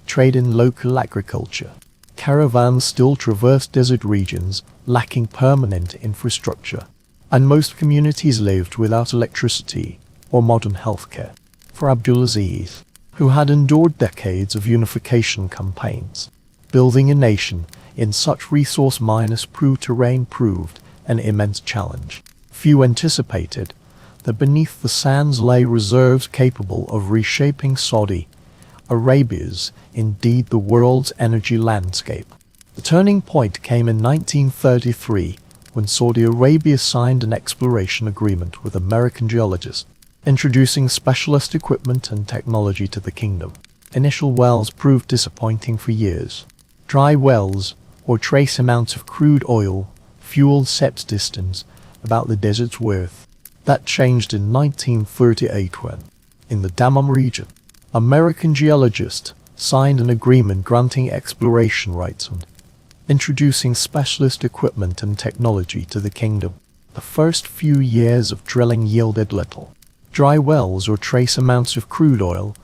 trade in local agriculture. Caravans still traversed desert regions, lacking permanent infrastructure, and most communities lived without electricity or modern healthcare. For Abdulaziz, who had endured decades of unification campaigns, building a nation in such resource-prone terrain proved an immense challenge. Few anticipated that beneath the sands lay reserves capable of reshaping Saudi Arabia's, indeed the world's energy landscape. The turning point came in 1933 when Saudi Arabia signed an exploration agreement with American geologists, introducing specialist equipment and technology to the kingdom. Initial wells proved disappointing for years. Dry wells, or trace amounts of crude oil, fueled set distance about the desert's worth. That changed in 1938 when, in the Dammam region, American geologists signed an agreement granting exploration rights and introducing specialist equipment and technology to the kingdom. The first few years of drilling yielded little. Dry wells or trace amounts of crude oil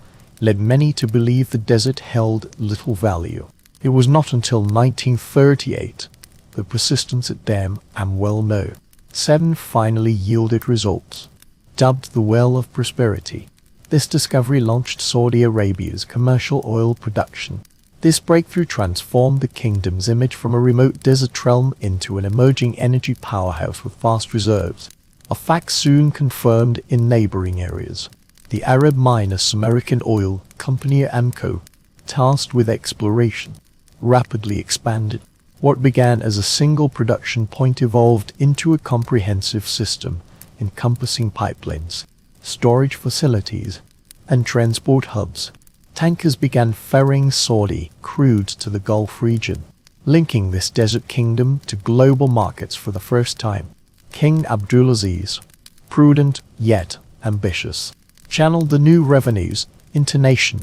led many to believe the desert held little value. It was not until 1938 that persistence at Dam and Well No. 7 finally yielded results. Dubbed the Well of Prosperity, this discovery launched Saudi Arabia's commercial oil production. This breakthrough transformed the kingdom's image from a remote desert realm into an emerging energy powerhouse with vast reserves, a fact soon confirmed in neighboring areas. The Arab-American Oil Company AMCO, tasked with exploration, rapidly expanded. What began as a single production point evolved into a comprehensive system encompassing pipelines, storage facilities, and transport hubs. Tankers began ferrying Saudi crude to the Gulf region, linking this desert kingdom to global markets for the first time. King Abdulaziz, prudent yet ambitious, channeled the new revenues into nation.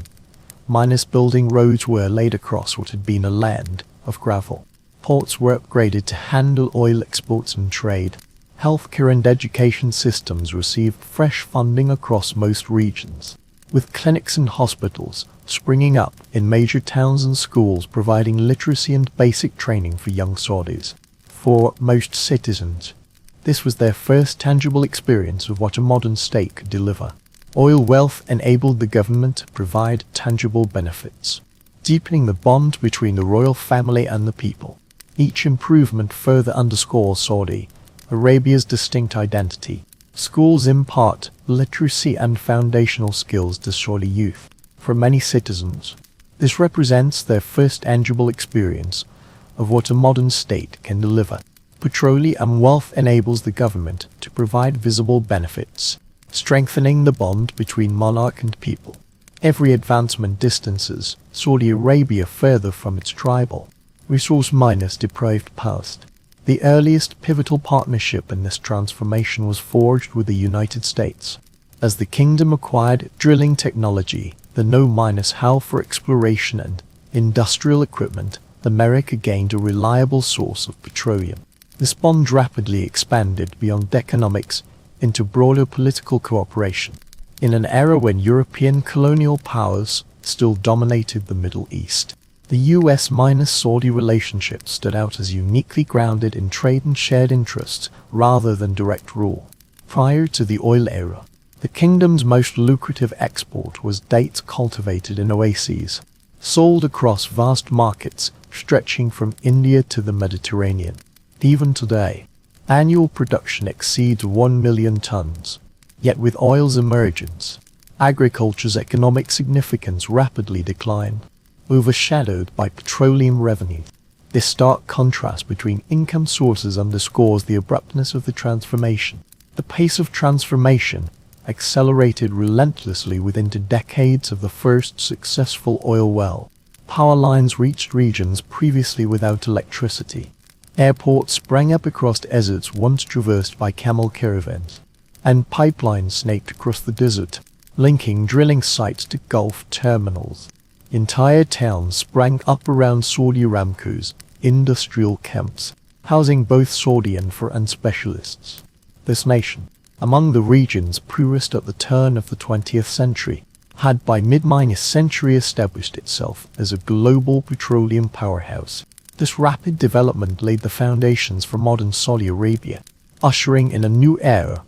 Building roads were laid across what had been a land of gravel. Ports were upgraded to handle oil exports and trade. Healthcare and education systems received fresh funding across most regions, with clinics and hospitals springing up in major towns and schools providing literacy and basic training for young Saudis. For most citizens, this was their first tangible experience of what a modern state could deliver. Oil wealth enabled the government to provide tangible benefits, deepening the bond between the royal family and the people. Each improvement further underscores Saudi Arabia's distinct identity. Schools impart literacy and foundational skills to Saudi youth. For many citizens, this represents their first tangible experience of what a modern state can deliver. Petroleum wealth enables the government to provide visible benefits, strengthening the bond between monarch and people. Every advancement distances Saudi Arabia further from its tribal, resource-minus deprived past. The earliest pivotal partnership in this transformation was forged with the United States. As the kingdom acquired drilling technology, the know-how for exploration and industrial equipment, America gained a reliable source of petroleum. This bond rapidly expanded beyond economics into broader political cooperation. In an era when European colonial powers still dominated the Middle East, the US-Saudi relationship stood out as uniquely grounded in trade and shared interests rather than direct rule. Prior to the oil era, the kingdom's most lucrative export was dates cultivated in oases, sold across vast markets stretching from India to the Mediterranean. Even today, annual production exceeds 1 million tons. Yet with oil's emergence, agriculture's economic significance rapidly declined, overshadowed by petroleum revenue. This stark contrast between income sources underscores the abruptness of the transformation. The pace of transformation accelerated relentlessly within decades of the first successful oil well. Power lines reached regions previously without electricity. Airports sprang up across deserts once traversed by camel caravans, and pipelines snaked across the desert, linking drilling sites to Gulf terminals. Entire towns sprang up around Saudi Aramco's industrial camps, housing both Saudi and foreign specialists. This nation, among the region's poorest at the turn of the 20th century, had by mid-century established itself as a global petroleum powerhouse. This rapid development laid the foundations for modern Saudi Arabia, ushering in a new era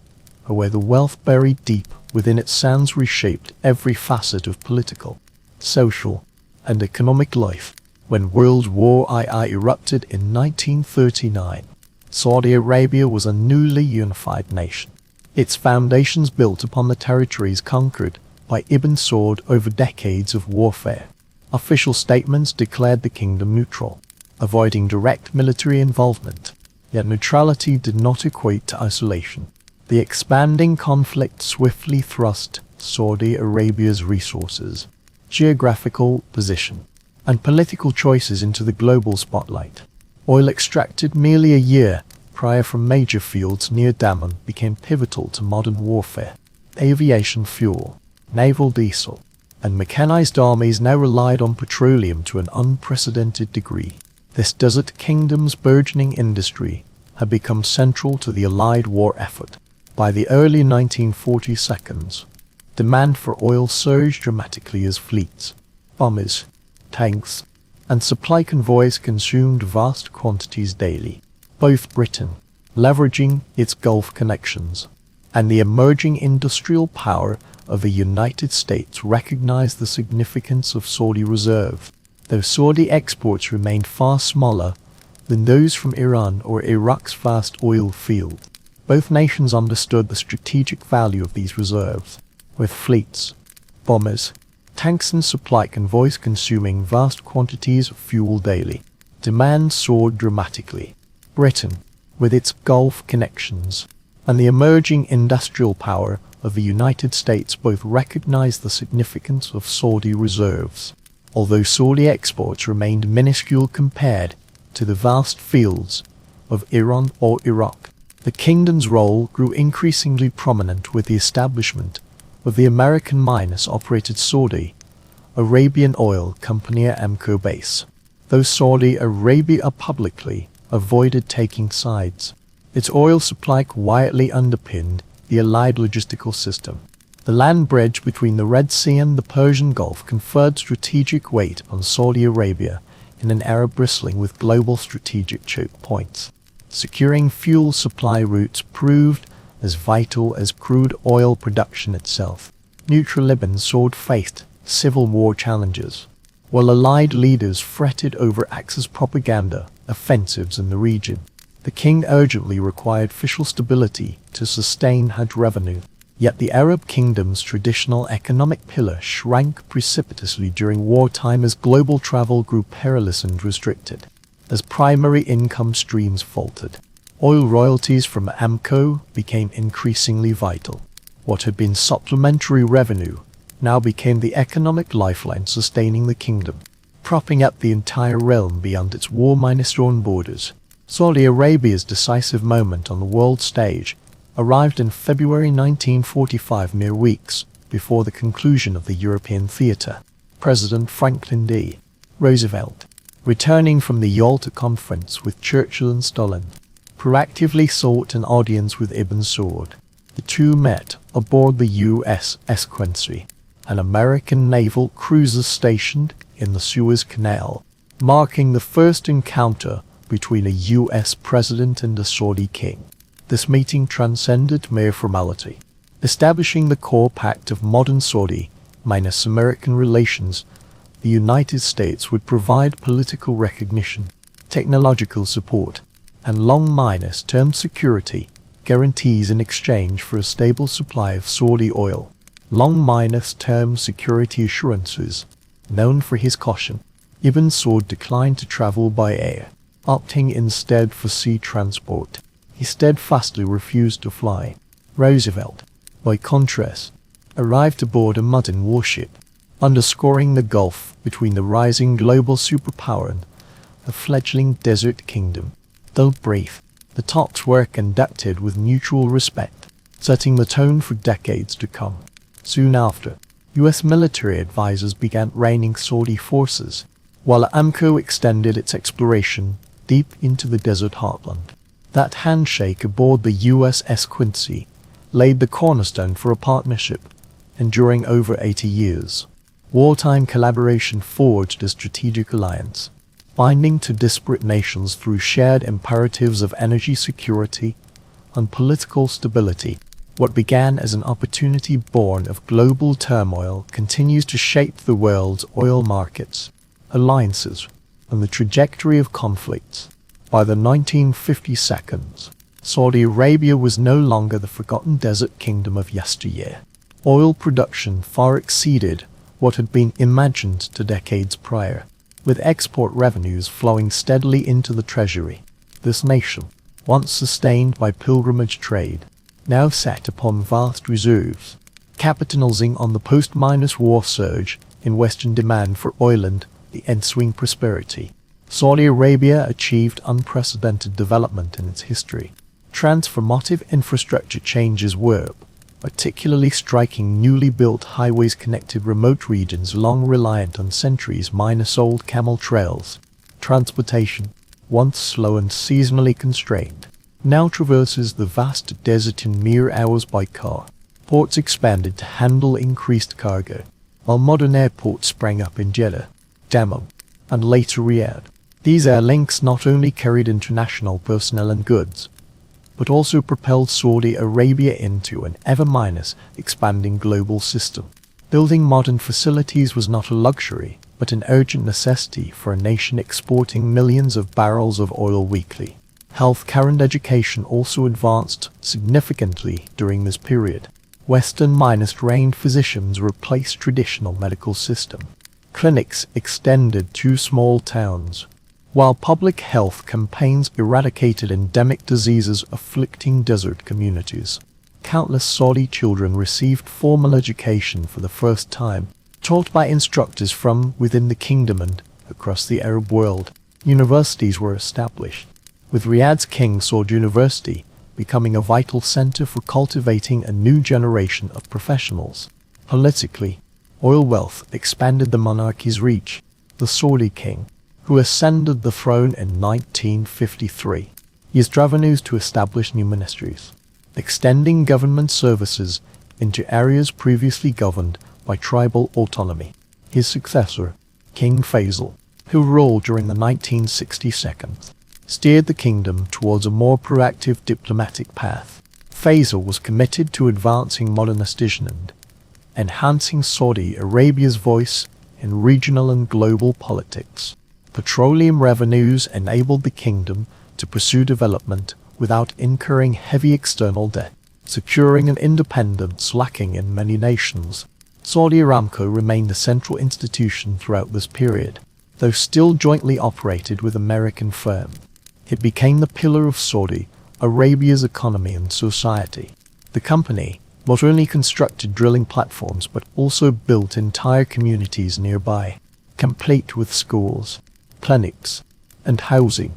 where the wealth buried deep within its sands reshaped every facet of political, social, and economic life. When World War II erupted in 1939, Saudi Arabia was a newly unified nation. Its foundations built upon the territories conquered by Ibn Saud over decades of warfare. Official statements declared the kingdom neutral, avoiding direct military involvement. Yet neutrality did not equate to isolation. The expanding conflict swiftly thrust Saudi Arabia's resources, geographical position, and political choices into the global spotlight. Oil extracted merely a year prior from major fields near Daman became pivotal to modern warfare. Aviation fuel, naval diesel, and mechanized armies now relied on petroleum to an unprecedented degree. This desert kingdom's burgeoning industry had become central to the Allied war effort. By the early 1940s, demand for oil surged dramatically as fleets, bombers, tanks, and supply convoys consumed vast quantities daily. Both Britain, leveraging its Gulf connections, and the emerging industrial power of the United States recognized the significance of Saudi reserve. Though Saudi exports remained far smaller than those from Iran or Iraq's vast oil field, both nations understood the strategic value of these reserves. With fleets, bombers, tanks and supply convoys consuming vast quantities of fuel daily, demand soared dramatically. Britain, with its Gulf connections, and the emerging industrial power of the United States both recognized the significance of Saudi reserves. Although Saudi exports remained minuscule compared to the vast fields of Iran or Iraq, the kingdom's role grew increasingly prominent with the establishment of the American-operated Saudi Arabian Oil Company Aramco base. Though Saudi Arabia publicly avoided taking sides, its oil supply quietly underpinned the Allied logistical system. The land bridge between the Red Sea and the Persian Gulf conferred strategic weight on Saudi Arabia in an era bristling with global strategic choke points. Securing fuel supply routes proved as vital as crude oil production itself. Neutral Lebanon faced civil war challenges, while Allied leaders fretted over Axis propaganda offensives in the region. The king urgently required fiscal stability to sustain Hajj revenue. Yet the Arab kingdom's traditional economic pillar shrank precipitously during wartime as global travel grew perilous and restricted. As primary income streams faltered, oil royalties from Aramco became increasingly vital. What had been supplementary revenue now became the economic lifeline sustaining the kingdom, propping up the entire realm beyond its war-torn borders. Saudi Arabia's decisive moment on the world stage arrived in February 1945, mere weeks before the conclusion of the European theatre. President Franklin D. Roosevelt, returning from the Yalta Conference with Churchill and Stalin, proactively sought an audience with Ibn Saud. The two met aboard the USS Quincy, an American naval cruiser stationed in the Suez Canal, marking the first encounter between a U.S. president and a Saudi king. This meeting transcended mere formality, establishing the core pact of modern Saudi-American relations. The United States would provide political recognition, technological support, and long-term security guarantees in exchange for a stable supply of Saudi oil. Long-term security assurances. Known for his caution, Ibn Saud declined to travel by air, opting instead for sea transport. He steadfastly refused to fly. Roosevelt, by contrast, arrived aboard a modern warship, underscoring the gulf between the rising global superpower and the fledgling desert kingdom. Though brief, the talks were conducted with mutual respect, setting the tone for decades to come. Soon after, U.S. military advisors began reining Saudi forces, while Aramco extended its exploration deep into the desert heartland. That handshake aboard the USS Quincy laid the cornerstone for a partnership enduring over 80 years. Wartime collaboration forged a strategic alliance, binding to disparate nations through shared imperatives of energy security and political stability. What began as an opportunity born of global turmoil continues to shape the world's oil markets, alliances, and the trajectory of conflicts. By the 1952, Saudi Arabia was no longer the forgotten desert kingdom of yesteryear. Oil production far exceeded what had been imagined 2 decades prior, with export revenues flowing steadily into the treasury. This nation, once sustained by pilgrimage trade, now sat upon vast reserves, capitalizing on the post-war surge in Western demand for oil and the ensuing prosperity. Saudi Arabia achieved unprecedented development in its history. Transformative infrastructure changes were particularly striking. Newly built highways connected remote regions long reliant on centuries-old camel trails. Transportation, once slow and seasonally constrained, now traverses the vast desert in mere hours by car. Ports expanded to handle increased cargo, while modern airports sprang up in Jeddah, Dammam, and later Riyadh. These air links not only carried international personnel and goods, but also propelled Saudi Arabia into an ever-expanding global system. Building modern facilities was not a luxury, but an urgent necessity for a nation exporting millions of barrels of oil weekly. Healthcare and education also advanced significantly during this period. Western-trained physicians replaced traditional medical system. Clinics extended to small towns, while public health campaigns eradicated endemic diseases afflicting desert communities. Countless Saudi children received formal education for the first time, taught by instructors from within the kingdom and across the Arab world. Universities were established, with Riyadh's King Saud University becoming a vital center for cultivating a new generation of professionals. Politically, oil wealth expanded the monarchy's reach. The Saudi king, who ascended the throne in 1953, used revenues to establish new ministries, extending government services into areas previously governed by tribal autonomy. His successor, King Faisal, who ruled during the 1962, steered the kingdom towards a more proactive diplomatic path. Faisal was committed to advancing modernization and enhancing Saudi Arabia's voice in regional and global politics. Petroleum revenues enabled the kingdom to pursue development without incurring heavy external debt, securing an independence lacking in many nations. Saudi Aramco remained a central institution throughout this period, though still jointly operated with American firms. It became the pillar of Saudi Arabia's economy and society. The company not only constructed drilling platforms but also built entire communities nearby, complete with schools, clinics, and housing.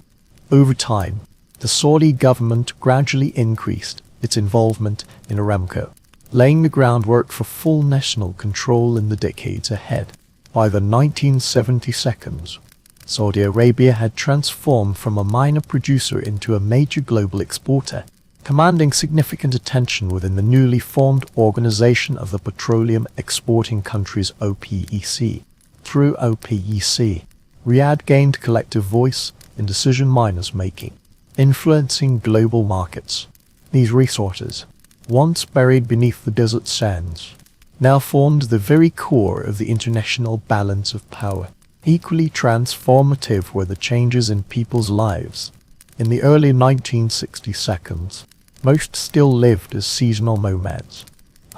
Over time, the Saudi government gradually increased its involvement in Aramco, laying the groundwork for full national control in the decades ahead. By the 1970s, Saudi Arabia had transformed from a minor producer into a major global exporter, commanding significant attention within the newly formed Organization of the Petroleum Exporting Countries (OPEC). Through OPEC, Riyadh gained collective voice in decision-making, influencing global markets. These resources, once buried beneath the desert sands, now formed the very core of the international balance of power. Equally transformative were the changes in people's lives. In the early 1960s, most still lived as seasonal nomads.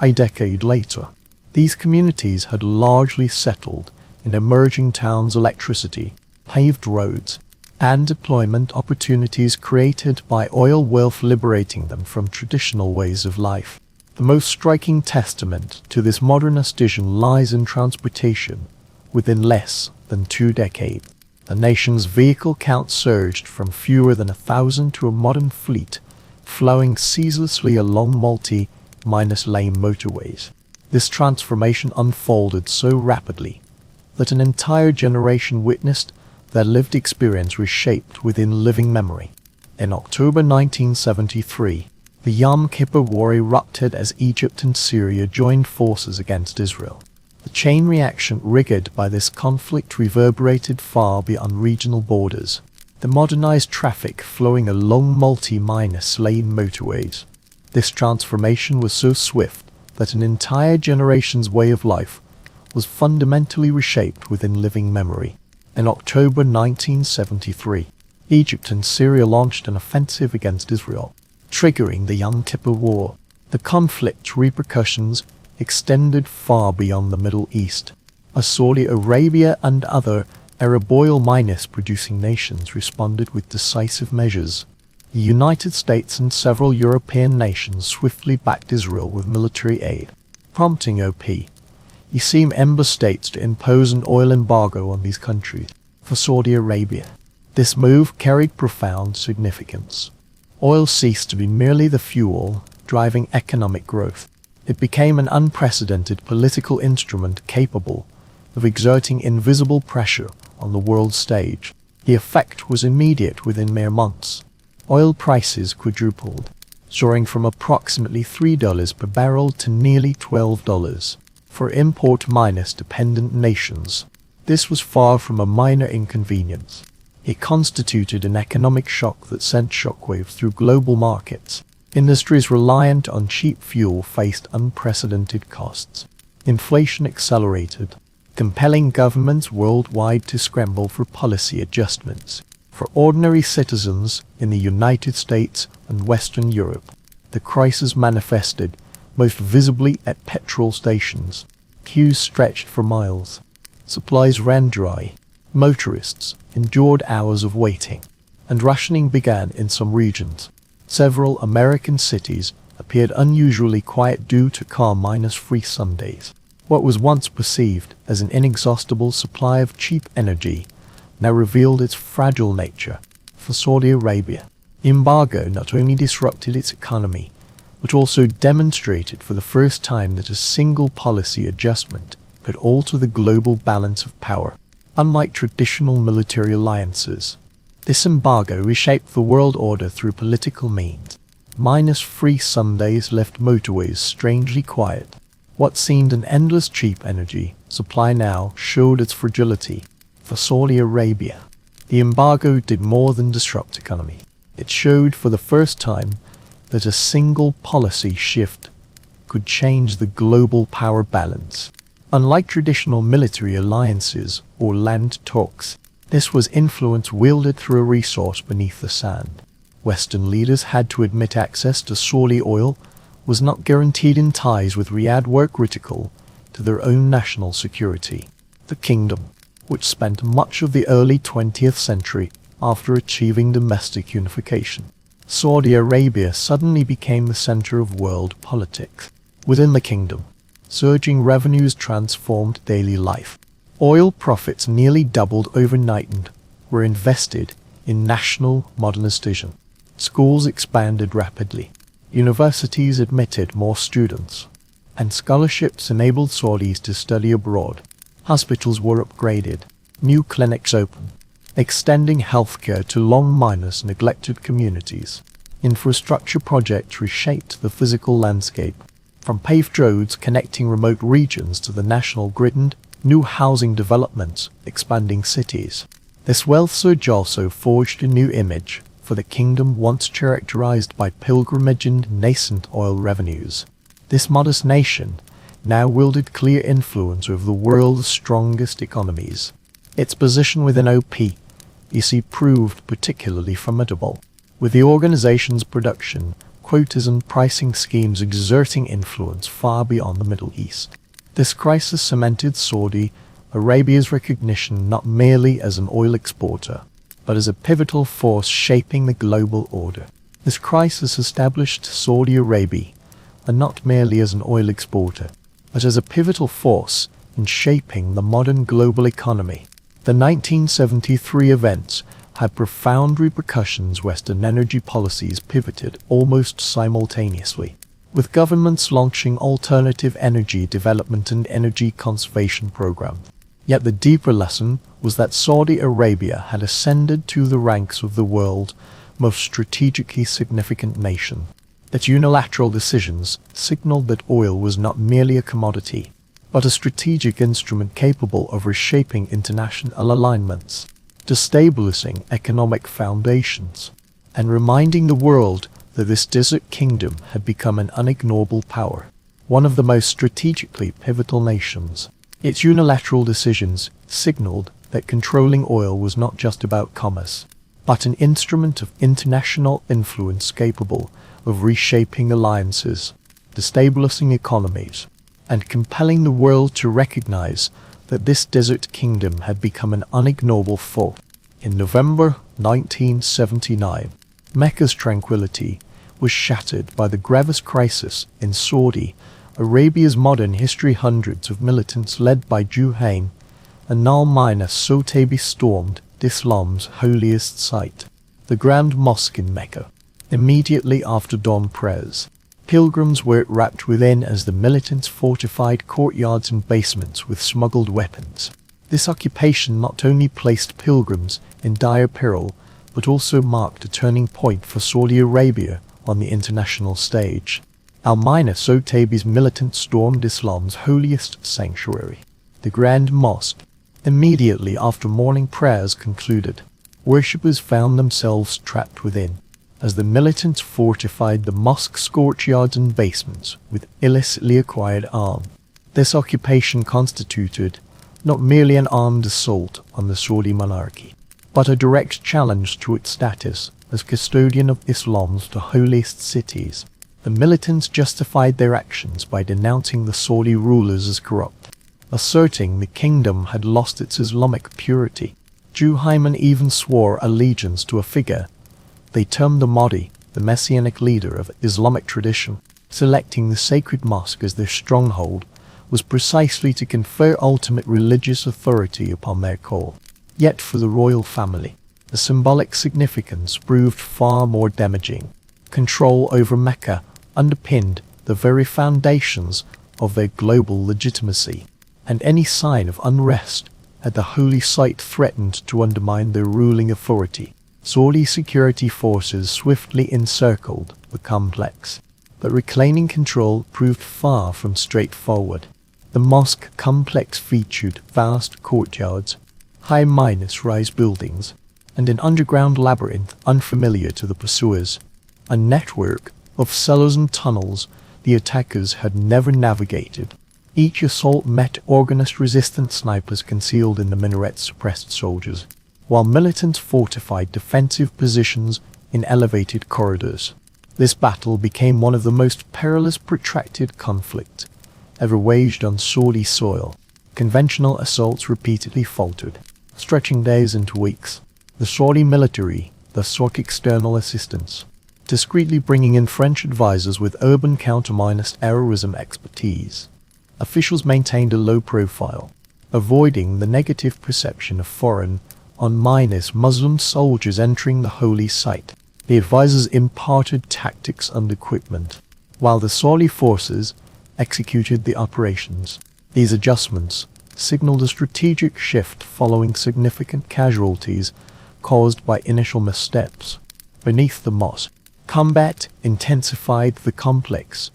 A decade later, these communities had largely settled in emerging towns. Electricity, paved roads, and employment opportunities created by oil wealth liberating them from traditional ways of life. The most striking testament to this modernist vision lies in transportation. Within less than 2 decades, the nation's vehicle count surged from fewer than 1,000 to a modern fleet, flowing ceaselessly along multi-lane motorways. This transformation unfolded so rapidly that an entire generation witnessed their lived experience reshaped within living memory. In October 1973, the Yom Kippur War erupted as Egypt and Syria joined forces against Israel. The chain reaction triggered by this conflict reverberated far beyond regional borders. The modernized traffic flowing along multi-lane motorways. This transformation was so swift that an entire generation's way of life was fundamentally reshaped within living memory. In October 1973, Egypt and Syria launched an offensive against Israel, triggering the Yom Kippur War. The conflict's repercussions extended far beyond the Middle East, as Saudi Arabia and other Arab oil-producing nations responded with decisive measures. The United States and several European nations swiftly backed Israel with military aid, prompting OPEC member states to impose an oil embargo on these countries. For Saudi Arabia, this move carried profound significance. Oil ceased to be merely the fuel driving economic growth. It became an unprecedented political instrument capable of exerting invisible pressure on the world stage. The effect was immediate within mere months. Oil prices quadrupled, soaring from approximately $3 per barrel to nearly $12 for import-dependent nations. This was far from a minor inconvenience. It constituted an economic shock that sent shockwaves through global markets. Industries reliant on cheap fuel faced unprecedented costs. Inflation accelerated, compelling governments worldwide to scramble for policy adjustments. For ordinary citizens in the United States and Western Europe, the crisis manifested most visibly at petrol stations. Queues stretched for miles. Supplies ran dry. Motorists endured hours of waiting, and rationing began in some regions. Several American cities appeared unusually quiet due to car-free Sundays. What was once perceived as an inexhaustible supply of cheap energy now revealed its fragile nature. For Saudi Arabia, the embargo not only disrupted its economy, but also demonstrated for the first time that a single policy adjustment could alter the global balance of power. Unlike traditional military alliances, this embargo reshaped the world order through political means. Free Sundays left motorways strangely quiet. What seemed an endless cheap energy supply now showed its fragility. For Saudi Arabia, the embargo did more than disrupt economy. It showed for the first time that a single policy shift could change the global power balance. Unlike traditional military alliances or land talks, This was influence wielded through a resource beneath the sand. Western leaders had to admit access to Saudi oil was not guaranteed in ties with Riyadh were critical to their own national security. The kingdom, which spent much of the early 20th century after achieving domestic unification, Saudi Arabia suddenly became the center of world politics. Within the kingdom, surging revenues transformed daily life. Oil profits nearly doubled overnight and were invested in national modernization. Schools expanded rapidly. Universities admitted more students, and scholarships enabled Saudis to study abroad. Hospitals were upgraded, new clinics opened, extending healthcare to long-minus neglected communities. Infrastructure projects reshaped the physical landscape, from paved roads connecting remote regions to the national grid and new housing developments expanding cities. This wealth surge also forged a new image for the kingdom once characterized by pilgrimage and nascent oil revenues. This modest nation now wielded clear influence over the world's strongest economies. Its position within OPEC proved particularly formidable, with the organization's production, quotas and pricing schemes exerting influence far beyond the Middle East. This crisis cemented Saudi Arabia's recognition not merely as an oil exporter, but as a pivotal force shaping the global order. This crisis established Saudi Arabia, and not merely as an oil exporter, but as a pivotal force in shaping the modern global economy. The 1973 events had profound repercussions. Western energy policies pivoted almost simultaneously, with governments launching alternative energy development and energy conservation programs. Yet the deeper lesson was that Saudi Arabia had ascended to the ranks of the world's most strategically significant nation. That unilateral decisions signaled that oil was not merely a commodity, but a strategic instrument capable of reshaping international alignments, destabilizing economic foundations, and reminding the world that this desert kingdom had become an unignorable power, one of the most strategically pivotal nations. Its unilateral decisions signaled that controlling oil was not just about commerce, but an instrument of international influence capable of reshaping alliances, destabilizing economies, and compelling the world to recognize that this desert kingdom had become an unignorable foe. In November 1979, Mecca's tranquility was shattered by the gravest crisis in Saudi Arabia's modern history. Hundreds of militants led by Juhayn and al-Sotabi stormed Islam's holiest site, the Grand Mosque in Mecca. Immediately after dawn prayers, pilgrims were wrapped within as the militants fortified courtyards and basements with smuggled weapons. This occupation not only placed pilgrims in dire peril, but also marked a turning point for Saudi Arabia on the international stage. Al-Sotabi's militants stormed Islam's holiest sanctuary, the Grand Mosque. Immediately after morning prayers concluded, worshippers found themselves trapped within, as the militants fortified the mosque's courtyards and basements with illicitly acquired arms. This occupation constituted not merely an armed assault on the Saudi monarchy, but a direct challenge to its status as custodian of Islam's two holiest cities. The militants justified their actions by denouncing the Saudi rulers as corrupt, asserting the kingdom had lost its Islamic purity. Juhayn even swore allegiance to a figure they termed the Mahdi, the messianic leader of Islamic tradition. Selecting the sacred mosque as their stronghold was precisely to confer ultimate religious authority upon their call. Yet for the royal family, the symbolic significance proved far more damaging. Control over Mecca underpinned the very foundations of their global legitimacy, and any sign of unrest at the holy site threatened to undermine their ruling authority. Saudi security forces swiftly encircled the complex, but reclaiming control proved far from straightforward. The mosque complex featured vast courtyards, high-rise buildings, and an underground labyrinth unfamiliar to the pursuers, a network of cellars and tunnels the attackers had never navigated. Each assault met organized resistance snipers concealed in the minarets suppressed soldiers. while militants fortified defensive positions in elevated corridors. This battle became one of the most perilous protracted conflicts ever waged on Saudi soil. Conventional assaults repeatedly faltered, stretching days into weeks. The Saudi military thus sought external assistance, discreetly bringing in French advisors with urban counter-terrorism expertise. Officials maintained a low profile, avoiding the negative perception of foreign, Muslim soldiers entering the holy site. The advisors imparted tactics and equipment, while the Saudi forces executed the operations. These adjustments signaled a strategic shift following significant casualties caused by initial missteps. Beneath the mosque, combat intensified. The complex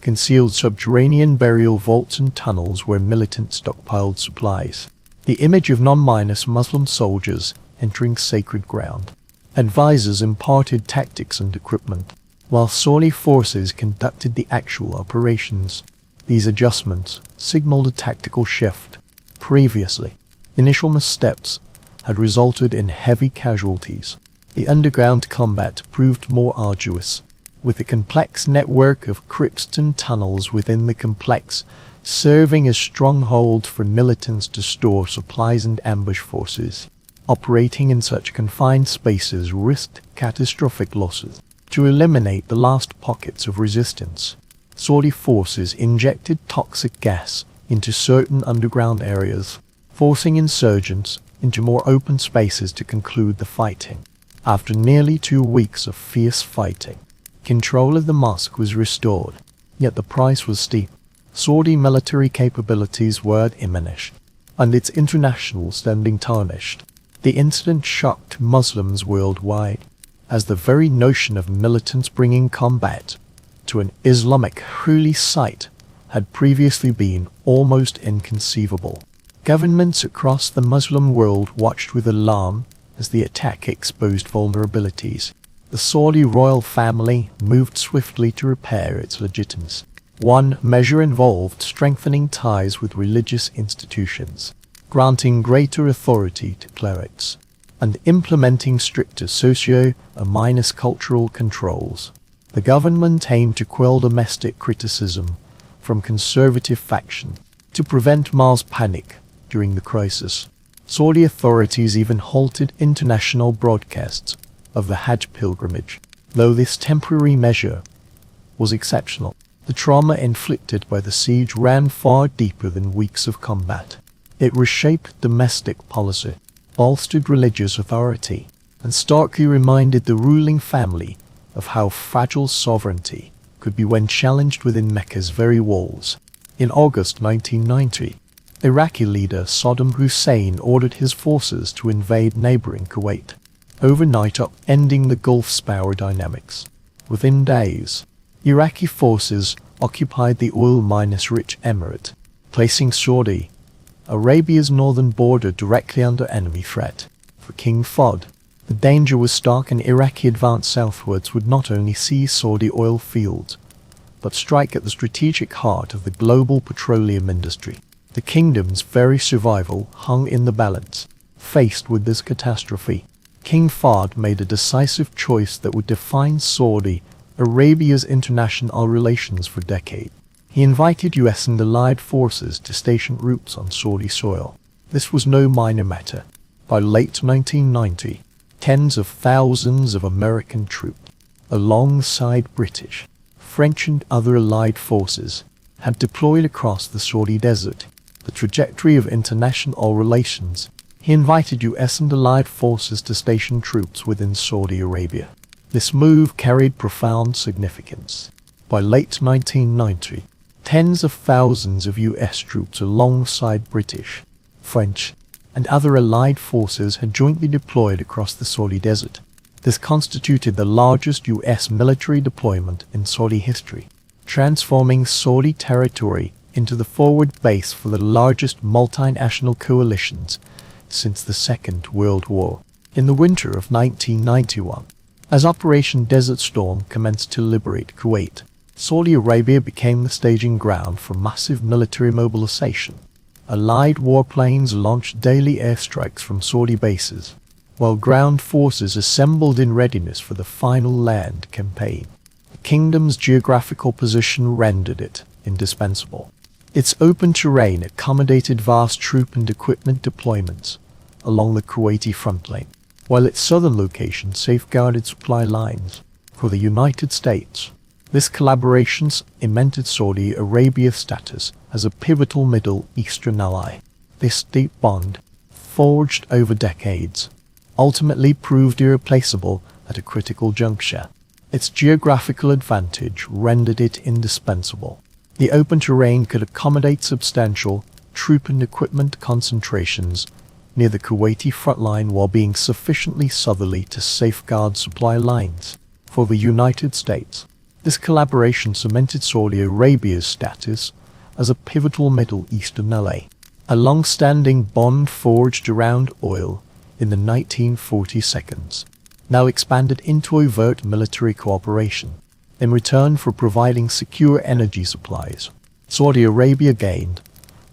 concealed subterranean burial vaults and tunnels where militants stockpiled supplies. The image of non-Muslim soldiers entering sacred ground. Advisors imparted tactics and equipment, while Saudi forces conducted the actual operations. These adjustments signaled a tactical shift. Previously, initial missteps had resulted in heavy casualties. The underground combat proved more arduous, with a complex network of crypts and tunnels within the complex serving as strongholds for militants to store supplies and ambush forces. Operating in such confined spaces risked catastrophic losses. To eliminate the last pockets of resistance, Saudi forces injected toxic gas into certain underground areas, forcing insurgents into more open spaces to conclude the fighting. After nearly 2 weeks of fierce fighting, control of the mosque was restored, yet the price was steep. Saudi military capabilities were diminished, and its international standing tarnished. The incident shocked Muslims worldwide, as the very notion of militants bringing combat to an Islamic holy site had previously been almost inconceivable. Governments across the Muslim world watched with alarm as the attack exposed vulnerabilities. The Saudi royal family moved swiftly to repair its legitimacy. One measure involved strengthening ties with religious institutions, granting greater authority to clerics, and implementing stricter cultural controls. The government aimed to quell domestic criticism from conservative faction to prevent mass panic during the crisis. Saudi authorities even halted international broadcasts of the Hajj pilgrimage. Though this temporary measure was exceptional, the trauma inflicted by the siege ran far deeper than weeks of combat. It reshaped domestic policy, bolstered religious authority, and starkly reminded the ruling family of how fragile sovereignty could be when challenged within Mecca's very walls. In August 1990, Iraqi leader Saddam Hussein ordered his forces to invade neighboring Kuwait, overnight upending the Gulf's power dynamics. Within days, Iraqi forces occupied the oil-rich emirate, placing Saudi Arabia's northern border directly under enemy threat. For King Fahd, the danger was stark. An Iraqi advance southwards would not only seize Saudi oil fields, but strike at the strategic heart of the global petroleum industry. The kingdom's very survival hung in the balance. Faced with this catastrophe, King Fahd made a decisive choice that would define Saudi Arabia's international relations for decades. He invited US and allied forces to station troops on Saudi soil. This was no minor matter. By late 1990, tens of thousands of American troops, alongside British, French and other allied forces, had deployed across the Saudi desert. The trajectory of international relations. He invited US and allied forces to station troops within Saudi Arabia. This move carried profound significance. By late 1990, tens of thousands of US troops alongside British, French, and other allied forces had jointly deployed across the Saudi desert. This constituted the largest US military deployment in Saudi history, transforming Saudi territory into the forward base for the largest multinational coalitions since the Second World War. In the winter of 1991, as Operation Desert Storm commenced to liberate Kuwait, Saudi Arabia became the staging ground for massive military mobilization. Allied warplanes launched daily airstrikes from Saudi bases, while ground forces assembled in readiness for the final land campaign. The kingdom's geographical position rendered it indispensable. Its open terrain accommodated vast troop and equipment deployments along the Kuwaiti front line, while its southern location safeguarded supply lines for the United States. This collaboration cemented Saudi Arabia's status as a pivotal Middle Eastern ally. This deep bond, forged over decades, ultimately proved irreplaceable at a critical juncture. Its geographical advantage rendered it indispensable. The open terrain could accommodate substantial troop and equipment concentrations near the Kuwaiti front line while being sufficiently southerly to safeguard supply lines for the United States. This collaboration cemented Saudi Arabia's status as a pivotal Middle Eastern ally. A long-standing bond forged around oil in the 1940s now expanded into overt military cooperation. In return for providing secure energy supplies, Saudi Arabia gained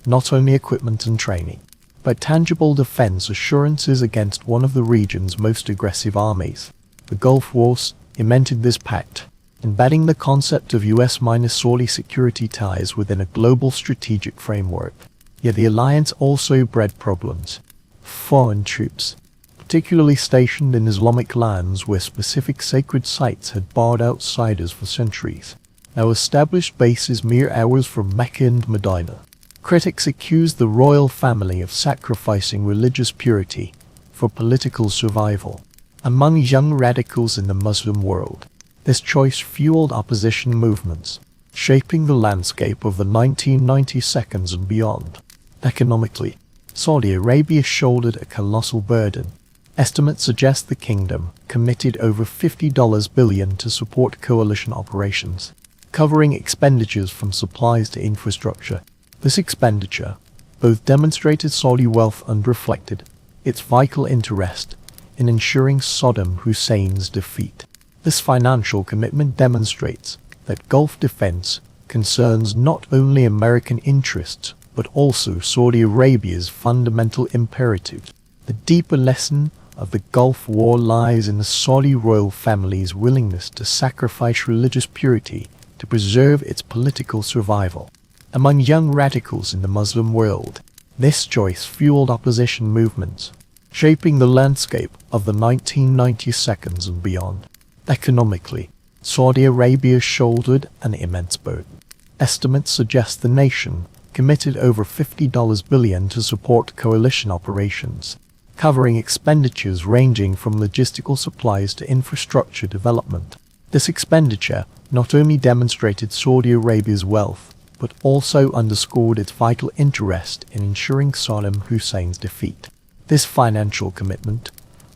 not only equipment and training, but tangible defense assurances against one of the region's most aggressive armies. The Gulf Wars cemented this pact, embedding the concept of US-Saudi security ties within a global strategic framework. Yet the alliance also bred problems. Foreign troops, particularly stationed in Islamic lands where specific sacred sites had barred outsiders for centuries, now established bases mere hours from Mecca and Medina. Critics accused the royal family of sacrificing religious purity for political survival. Among young radicals in the Muslim world, this choice fueled opposition movements, shaping the landscape of the 1990s and beyond. Economically, Saudi Arabia shouldered a colossal burden. Estimates suggest the kingdom committed over $50 billion to support coalition operations, covering expenditures from supplies to infrastructure. This expenditure both demonstrated Saudi wealth and reflected its vital interest in ensuring Saddam Hussein's defeat. This financial commitment demonstrates that Gulf defense concerns not only American interests but also Saudi Arabia's fundamental imperative. The deeper lesson of the Gulf War lies in the Saudi royal family's willingness to sacrifice religious purity to preserve its political survival. Among young radicals in the Muslim world, this choice fueled opposition movements, shaping the landscape of the 1990s and beyond. Economically, Saudi Arabia shouldered an immense burden. Estimates suggest the nation committed over $50 billion to support coalition operations, covering expenditures ranging from logistical supplies to infrastructure development. This expenditure not only demonstrated Saudi Arabia's wealth, but also underscored its vital interest in ensuring Saddam Hussein's defeat. This financial commitment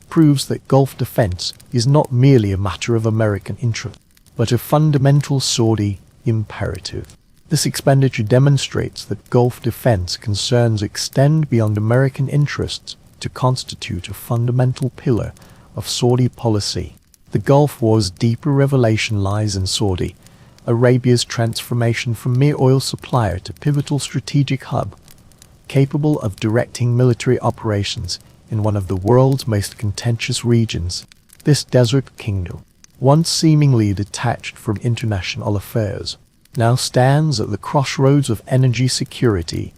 proves that Gulf defense is not merely a matter of American interest, but a fundamental Saudi imperative. This expenditure demonstrates that Gulf defense concerns extend beyond American interests to constitute a fundamental pillar of Saudi policy. The Gulf War's deeper revelation lies in Saudi Arabia's transformation from mere oil supplier to pivotal strategic hub, capable of directing military operations in one of the world's most contentious regions. This desert kingdom, once seemingly detached from international affairs, now stands at the crossroads of energy security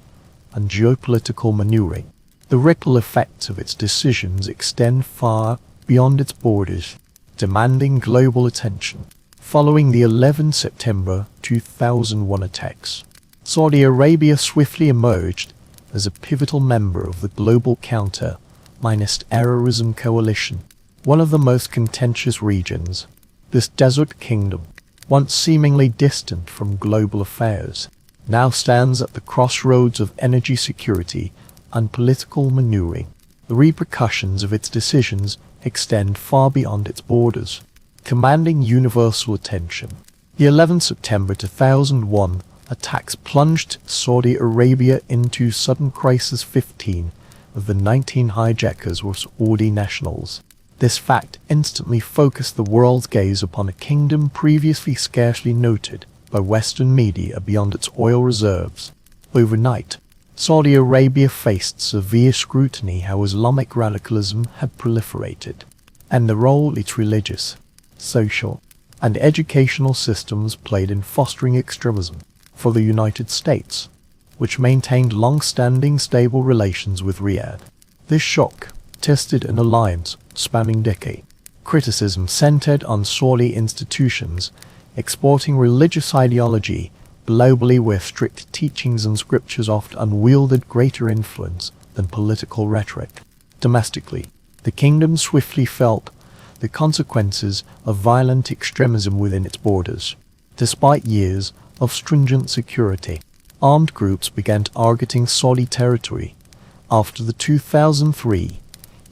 and geopolitical maneuvering. The ripple effects of its decisions extend far beyond its borders, demanding global attention. Following the 11 September 2001 attacks, Saudi Arabia swiftly emerged as a pivotal member of the global counter-terrorism coalition, one of the most contentious regions. This desert kingdom, once seemingly distant from global affairs, now stands at the crossroads of energy security and political maneuvering. The repercussions of its decisions extend far beyond its borders, commanding universal attention. The 11 September 2001 attacks plunged Saudi Arabia into sudden crisis. 15 of the 19 hijackers were Saudi nationals. This fact instantly focused the world's gaze upon a kingdom previously scarcely noted by Western media beyond its oil reserves. Overnight, Saudi Arabia faced severe scrutiny how Islamic radicalism had proliferated, and the role its religious, social, and educational systems played in fostering extremism. For the United States, which maintained long-standing stable relations with Riyadh, this shock tested an alliance spanning decades. Criticism centered on Saudi institutions exporting religious ideology globally, where strict teachings and scriptures often wielded greater influence than political rhetoric. Domestically, the kingdom swiftly felt the consequences of violent extremism within its borders. Despite years of stringent security, armed groups began targeting Saudi territory. After the 2003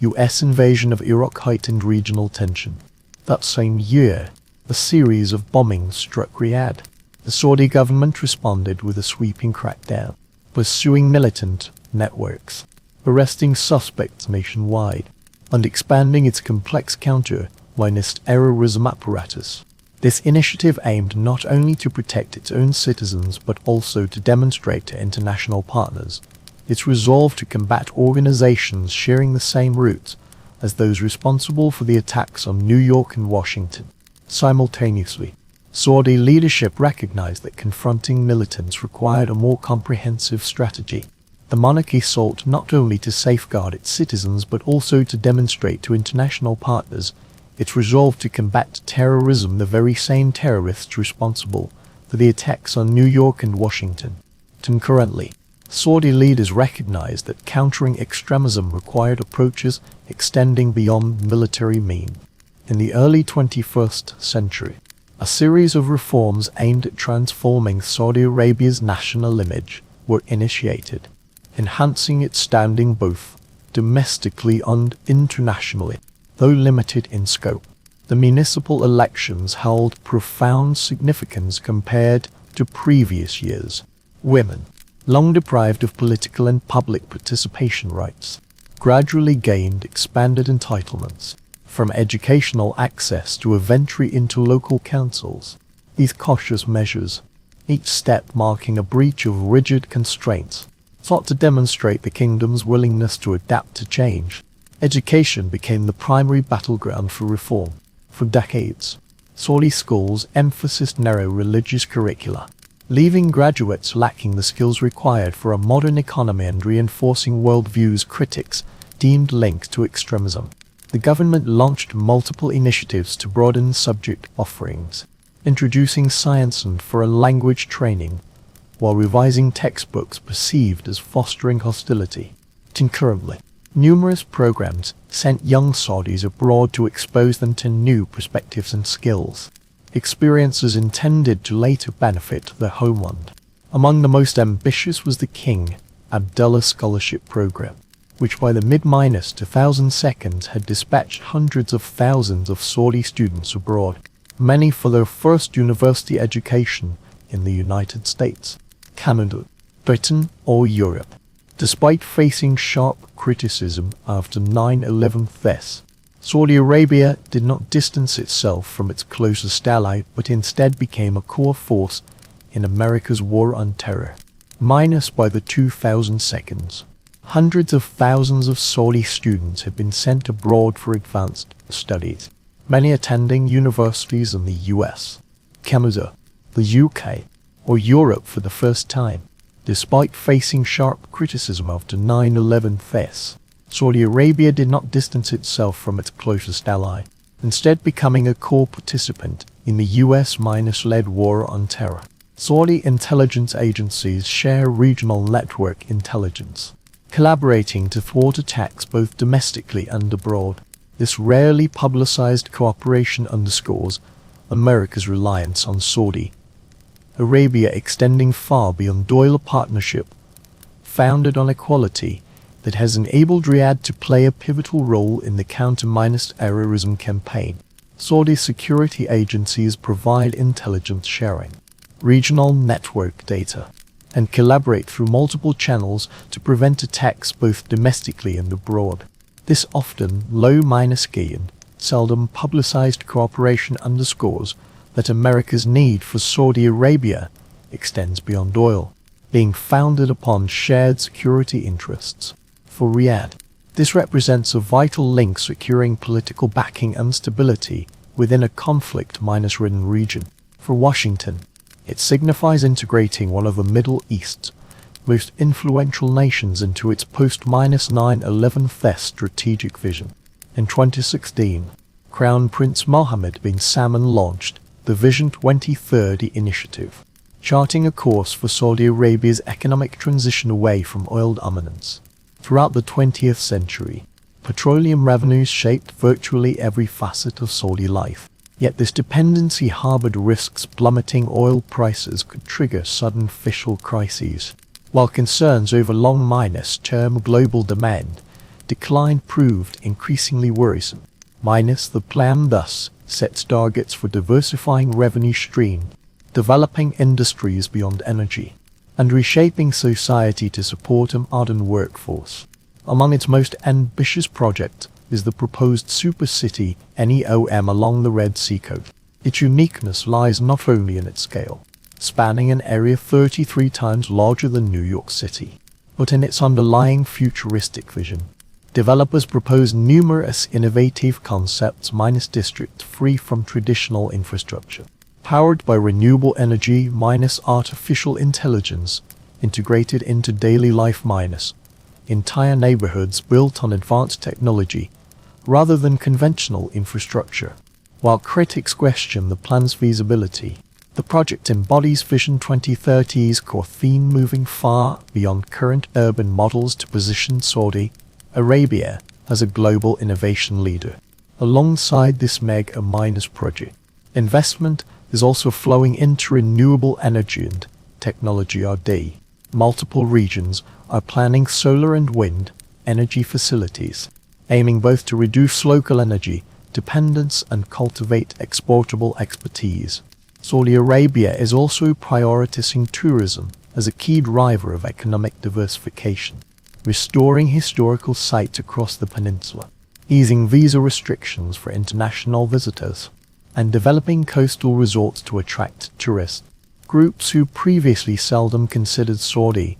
U.S. invasion of Iraq heightened regional tension. That same year, a series of bombings struck Riyadh. The Saudi government responded with a sweeping crackdown, pursuing militant networks, arresting suspects nationwide, and expanding its complex counter-terrorism apparatus. This initiative aimed not only to protect its own citizens but also to demonstrate to international partners its resolve to combat organizations sharing the same roots as those responsible for the attacks on New York and Washington. Simultaneously, Saudi leadership recognized that confronting militants required a more comprehensive strategy. The monarchy sought not only to safeguard its citizens but also to demonstrate to international partners its resolve to combat terrorism, the very same terrorists responsible for the attacks on New York and Washington. Concurrently, Saudi leaders recognized that countering extremism required approaches extending beyond military means. In the early 21st century, a series of reforms aimed at transforming Saudi Arabia's national image were initiated, enhancing its standing both domestically and internationally. Though limited in scope, the municipal elections held profound significance compared to previous years. Women, long deprived of political and public participation rights, gradually gained expanded entitlements, from educational access to entry into local councils. These cautious measures, each step marking a breach of rigid constraints, sought to demonstrate the kingdom's willingness to adapt to change. Education became the primary battleground for reform. For decades, Saudi schools emphasized narrow religious curricula, leaving graduates lacking the skills required for a modern economy and reinforcing worldviews critics deemed linked to extremism. The government launched multiple initiatives to broaden subject offerings, introducing science and foreign language training, while revising textbooks perceived as fostering hostility. Concurrently, numerous programs sent young Saudis abroad to expose them to new perspectives and skills, experiences intended to later benefit their homeland. Among the most ambitious was the King Abdulaziz Scholarship Program, which by the mid-2000s had dispatched hundreds of thousands of Saudi students abroad, many for their first university education in the United States, Canada, Britain, or Europe. Despite facing sharp criticism after 9/11 thefts, Saudi Arabia did not distance itself from its closest ally but instead became a core force in America's war on terror. Minus by the 2002s, hundreds of thousands of Saudi students have been sent abroad for advanced studies, many attending universities in the US, Canada, the UK, or Europe for the first time. Despite facing sharp criticism after 9/11 thefts, Saudi Arabia did not distance itself from its closest ally, instead becoming a core participant in the US-led war on terror. Saudi intelligence agencies share regional network intelligence, collaborating to thwart attacks both domestically and abroad. This rarely publicized cooperation underscores America's reliance on Saudi Arabia extending far beyond oil partnership, founded on equality, that has enabled Riyadh to play a pivotal role in the counter-terrorism campaign. Saudi security agencies provide intelligence sharing, regional network data, and collaborate through multiple channels to prevent attacks both domestically and abroad. This often low-key and seldom publicized cooperation underscores that America's need for Saudi Arabia extends beyond oil. being founded upon shared security interests. For Riyadh, this represents a vital link securing political backing and stability within a conflict-ridden region. For Washington, it signifies integrating one of the Middle East's most influential nations into its post-9/11 strategic vision. In 2016, Crown Prince Mohammed bin Salman launched the Vision 2030 initiative, charting a course for Saudi Arabia's economic transition away from oil dominance. Throughout the 20th century, petroleum revenues shaped virtually every facet of Saudi life. Yet this dependency harbored risks. Plummeting oil prices could trigger sudden fiscal crises, while concerns over long-term global demand decline proved increasingly worrisome. The plan thus sets targets for diversifying revenue stream, developing industries beyond energy, and reshaping society to support a modern workforce. Among its most ambitious projects is the proposed super city NEOM along the Red Sea coast. Its uniqueness lies not only in its scale, spanning an area 33 times larger than New York City, but in its underlying futuristic vision. Developers propose numerous innovative concepts districts free from traditional infrastructure, powered by renewable energy artificial intelligence, integrated into daily life entire neighborhoods built on advanced technology rather than conventional infrastructure. While critics question the plan's feasibility, the project embodies Vision 2030's core theme, moving far beyond current urban models to position Saudi Arabia as a global innovation leader. Alongside this mega project, investment is also flowing into renewable energy and technology. Multiple regions are planning solar and wind energy facilities, aiming both to reduce local energy dependence and cultivate exportable expertise. Saudi Arabia is also prioritizing tourism as a key driver of economic diversification, restoring historical sites across the peninsula, easing visa restrictions for international visitors, and developing coastal resorts to attract tourists. Groups who previously seldom considered Saudi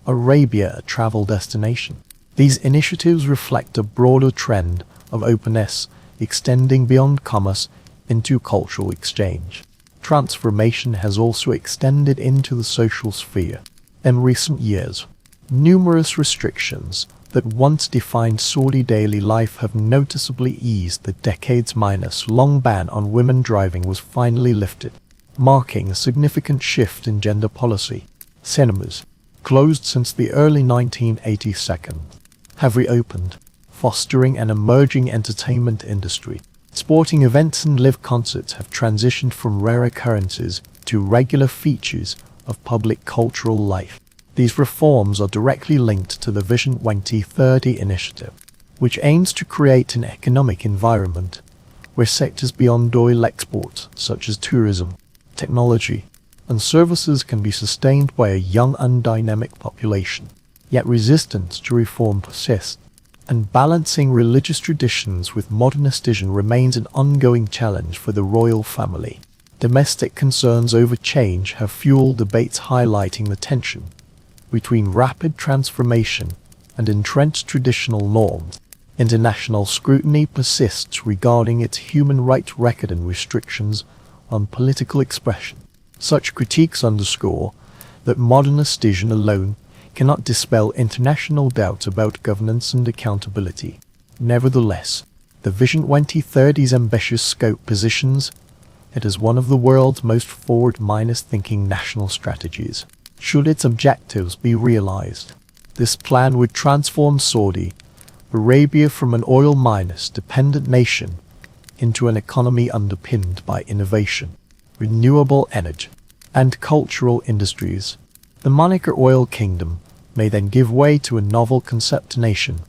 Arabia a travel destination. These initiatives reflect a broader trend of openness, extending beyond commerce into cultural exchange. Transformation has also extended into the social sphere. In recent years, numerous restrictions that once defined Saudi daily life have noticeably eased. The decades-long ban on women driving was finally lifted, marking a significant shift in gender policy. Cinemas, closed since the early 1980s, have reopened, fostering an emerging entertainment industry. Sporting events and live concerts have transitioned from rare occurrences to regular features of public cultural life. These reforms are directly linked to the Vision 2030 initiative, which aims to create an economic environment where sectors beyond oil exports, such as tourism, technology, and services, can be sustained by a young and dynamic population. Yet resistance to reform persists, and balancing religious traditions with modernist vision remains an ongoing challenge for the royal family. Domestic concerns over change have fueled debates highlighting the tension between rapid transformation and entrenched traditional norms. International scrutiny persists regarding its human rights record and restrictions on political expression. Such critiques underscore that modernist vision alone cannot dispel international doubts about governance and accountability. Nevertheless, the Vision 2030's ambitious scope positions it as one of the world's most forward-thinking national strategies. Should its objectives be realized, this plan would transform Saudi Arabia from an oil-dependent nation into an economy underpinned by innovation, renewable energy, and cultural industries. The moniker Oil Kingdom may then give way to a novel concept nation,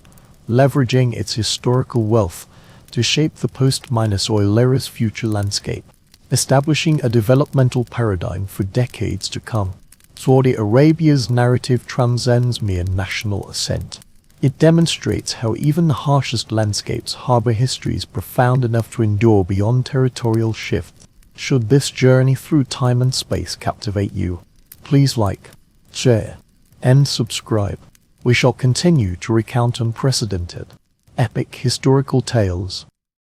leveraging its historical wealth to shape the post-oil era's future landscape, establishing a developmental paradigm for decades to come. Saudi Arabia's narrative transcends mere national ascent. It demonstrates how even the harshest landscapes harbor histories profound enough to endure beyond territorial shift. Should this journey through time and space captivate you, please like, share, and subscribe. We shall continue to recount unprecedented, epic historical tales